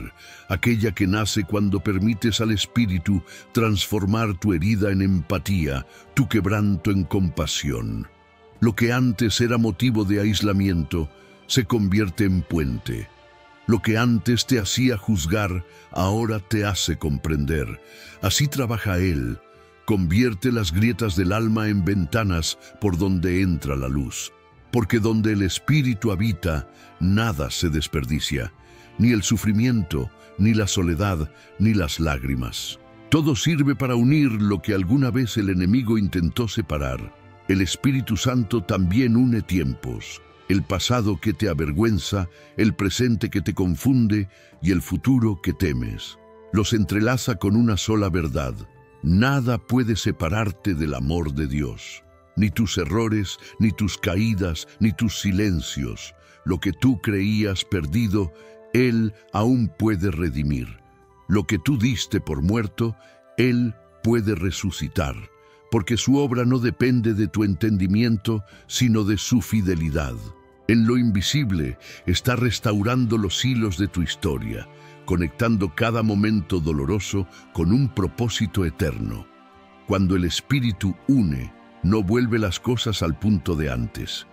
aquella que nace cuando permites al espíritu transformar tu herida en empatía, tu quebranto en compasión. Lo que antes era motivo de aislamiento se convierte en puente. Lo que antes te hacía juzgar, ahora te hace comprender. Así trabaja Él, convierte las grietas del alma en ventanas por donde entra la luz. Porque donde el espíritu habita, nada se desperdicia, ni el sufrimiento, ni la soledad, ni las lágrimas. Todo sirve para unir lo que alguna vez el enemigo intentó separar. El Espíritu Santo también une tiempos, el pasado que te avergüenza, el presente que te confunde y el futuro que temes. Los entrelaza con una sola verdad: nada puede separarte del amor de Dios. Ni tus errores, ni tus caídas, ni tus silencios. Lo que tú creías perdido, Él aún puede redimir. Lo que tú diste por muerto, Él puede resucitar, porque su obra no depende de tu entendimiento, sino de su fidelidad. En lo invisible está restaurando los hilos de tu historia, conectando cada momento doloroso con un propósito eterno. Cuando el Espíritu une, no vuelve las cosas al punto de antes.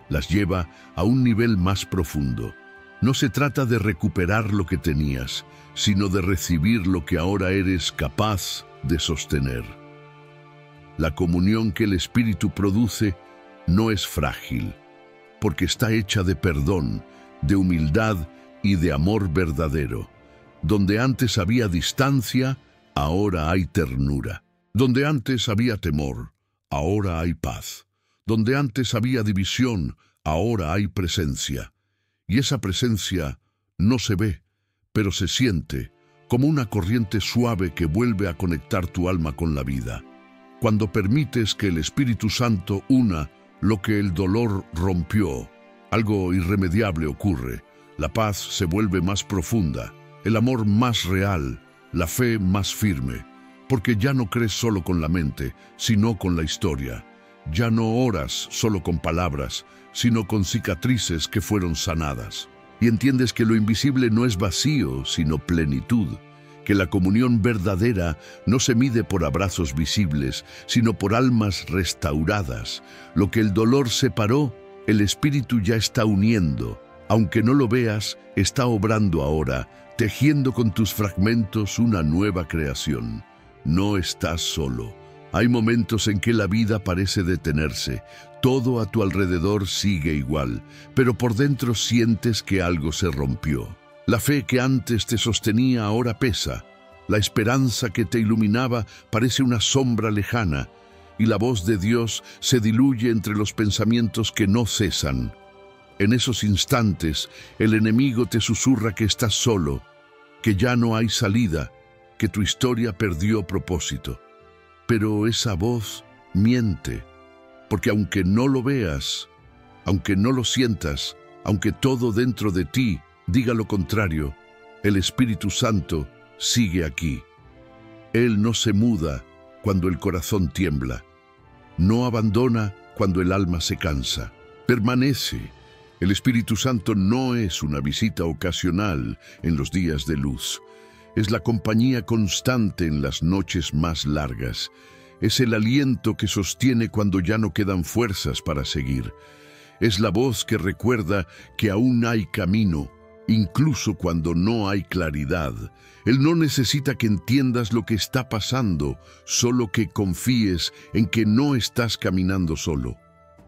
Las lleva a un nivel más profundo. No se trata de recuperar lo que tenías, sino de recibir lo que ahora eres capaz de sostener. La comunión que el Espíritu produce no es frágil, porque está hecha de perdón, de humildad y de amor verdadero. Donde antes había distancia, ahora hay ternura. Donde antes había temor, ahora hay paz. Donde antes había división, ahora hay presencia. Y esa presencia no se ve, pero se siente como una corriente suave que vuelve a conectar tu alma con la vida. Cuando permites que el Espíritu Santo una lo que el dolor rompió, algo irremediable ocurre. La paz se vuelve más profunda, el amor más real, la fe más firme. Porque ya no crees solo con la mente, sino con la historia. Ya no oras solo con palabras, sino con cicatrices que fueron sanadas. Y entiendes que lo invisible no es vacío, sino plenitud. Que la comunión verdadera no se mide por abrazos visibles, sino por almas restauradas. Lo que el dolor separó, el Espíritu ya está uniendo. Aunque no lo veas, está obrando ahora, tejiendo con tus fragmentos una nueva creación. No estás solo, Hay momentos en que la vida parece detenerse, todo a tu alrededor sigue igual, pero por dentro sientes que algo se rompió. La fe que antes te sostenía ahora pesa, la esperanza que te iluminaba parece una sombra lejana, y la voz de Dios se diluye entre los pensamientos que no cesan. En esos instantes, el enemigo te susurra que estás solo, que ya no hay salida, que tu historia perdió propósito. Pero esa voz miente, porque aunque no lo veas, aunque no lo sientas, aunque todo dentro de ti diga lo contrario, el Espíritu Santo sigue aquí. Él no se muda cuando el corazón tiembla, no abandona cuando el alma se cansa, permanece. El Espíritu Santo no es una visita ocasional en los días de luz. Es la compañía constante en las noches más largas. Es el aliento que sostiene cuando ya no quedan fuerzas para seguir. Es la voz que recuerda que aún hay camino, incluso cuando no hay claridad. Él no necesita que entiendas lo que está pasando, solo que confíes en que no estás caminando solo.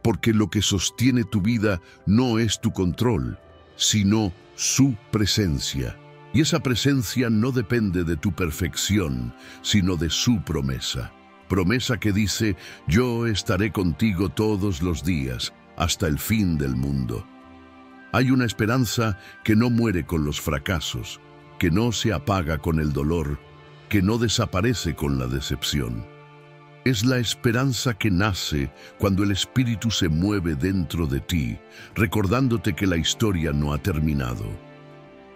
Porque lo que sostiene tu vida no es tu control, sino su presencia. Y esa presencia no depende de tu perfección, sino de su promesa. Promesa que dice, yo estaré contigo todos los días, hasta el fin del mundo. Hay una esperanza que no muere con los fracasos, que no se apaga con el dolor, que no desaparece con la decepción. Es la esperanza que nace cuando el Espíritu se mueve dentro de ti, recordándote que la historia no ha terminado,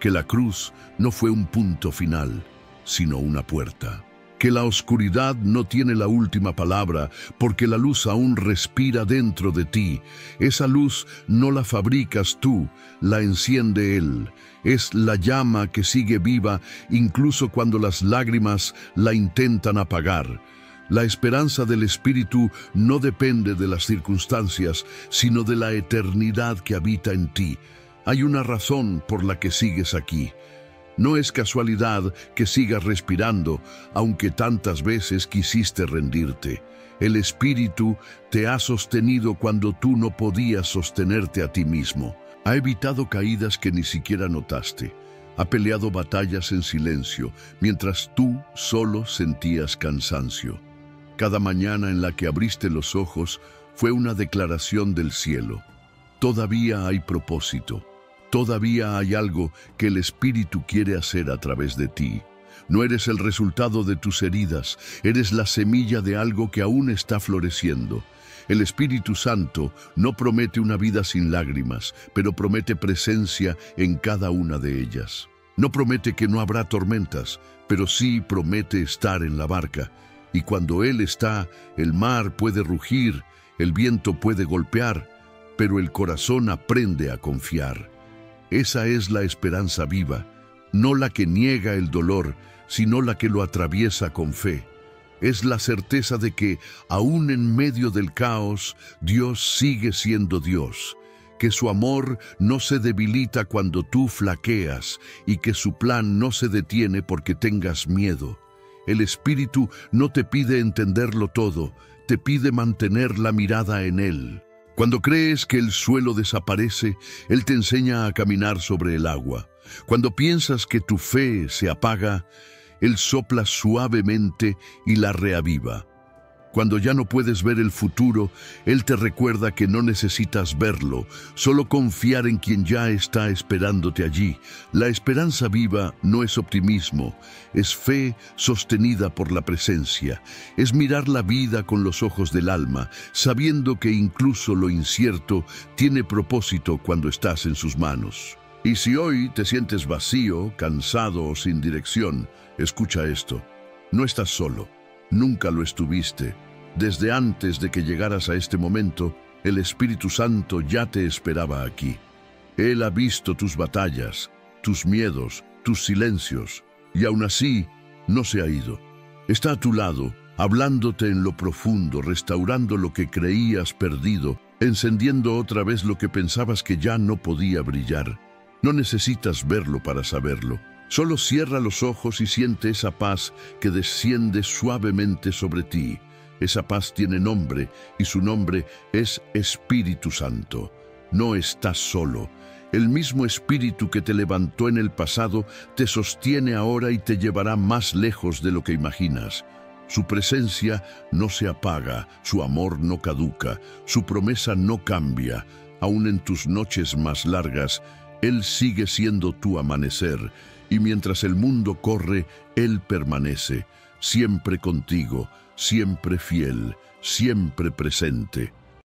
que la cruz no fue un punto final, sino una puerta, que la oscuridad no tiene la última palabra, porque la luz aún respira dentro de ti. Esa luz no la fabricas tú, la enciende Él. Es la llama que sigue viva incluso cuando las lágrimas la intentan apagar. La esperanza del Espíritu no depende de las circunstancias, sino de la eternidad que habita en ti. Hay una razón por la que sigues aquí. No es casualidad que sigas respirando, aunque tantas veces quisiste rendirte. El Espíritu te ha sostenido cuando tú no podías sostenerte a ti mismo. Ha evitado caídas que ni siquiera notaste. Ha peleado batallas en silencio, mientras tú solo sentías cansancio. Cada mañana en la que abriste los ojos fue una declaración del cielo. Todavía hay propósito. Todavía hay algo que el Espíritu quiere hacer a través de ti. No eres el resultado de tus heridas, eres la semilla de algo que aún está floreciendo. El Espíritu Santo no promete una vida sin lágrimas, pero promete presencia en cada una de ellas. No promete que no habrá tormentas, pero sí promete estar en la barca. Y cuando Él está, el mar puede rugir, el viento puede golpear, pero el corazón aprende a confiar. Esa es la esperanza viva, no la que niega el dolor, sino la que lo atraviesa con fe. Es la certeza de que, aún en medio del caos, Dios sigue siendo Dios, que su amor no se debilita cuando tú flaqueas y que su plan no se detiene porque tengas miedo. El Espíritu no te pide entenderlo todo, te pide mantener la mirada en Él. Cuando crees que el suelo desaparece, Él te enseña a caminar sobre el agua. Cuando piensas que tu fe se apaga, Él sopla suavemente y la reaviva. Cuando ya no puedes ver el futuro, Él te recuerda que no necesitas verlo, solo confiar en quien ya está esperándote allí. La esperanza viva no es optimismo, es fe sostenida por la presencia. Es mirar la vida con los ojos del alma, sabiendo que incluso lo incierto tiene propósito cuando estás en sus manos. Y si hoy te sientes vacío, cansado o sin dirección, escucha esto. No estás solo, nunca lo estuviste. Desde antes de que llegaras a este momento, el Espíritu Santo ya te esperaba aquí. Él ha visto tus batallas, tus miedos, tus silencios, y aún así no se ha ido. Está a tu lado, hablándote en lo profundo, restaurando lo que creías perdido, encendiendo otra vez lo que pensabas que ya no podía brillar. No necesitas verlo para saberlo. Solo cierra los ojos y siente esa paz que desciende suavemente sobre ti. Esa paz tiene nombre y su nombre es Espíritu Santo. No estás solo. El mismo Espíritu que te levantó en el pasado te sostiene ahora y te llevará más lejos de lo que imaginas. Su presencia no se apaga, su amor no caduca, su promesa no cambia. Aún en tus noches más largas, Él sigue siendo tu amanecer, y mientras el mundo corre, Él permanece, siempre contigo, siempre fiel, siempre presente.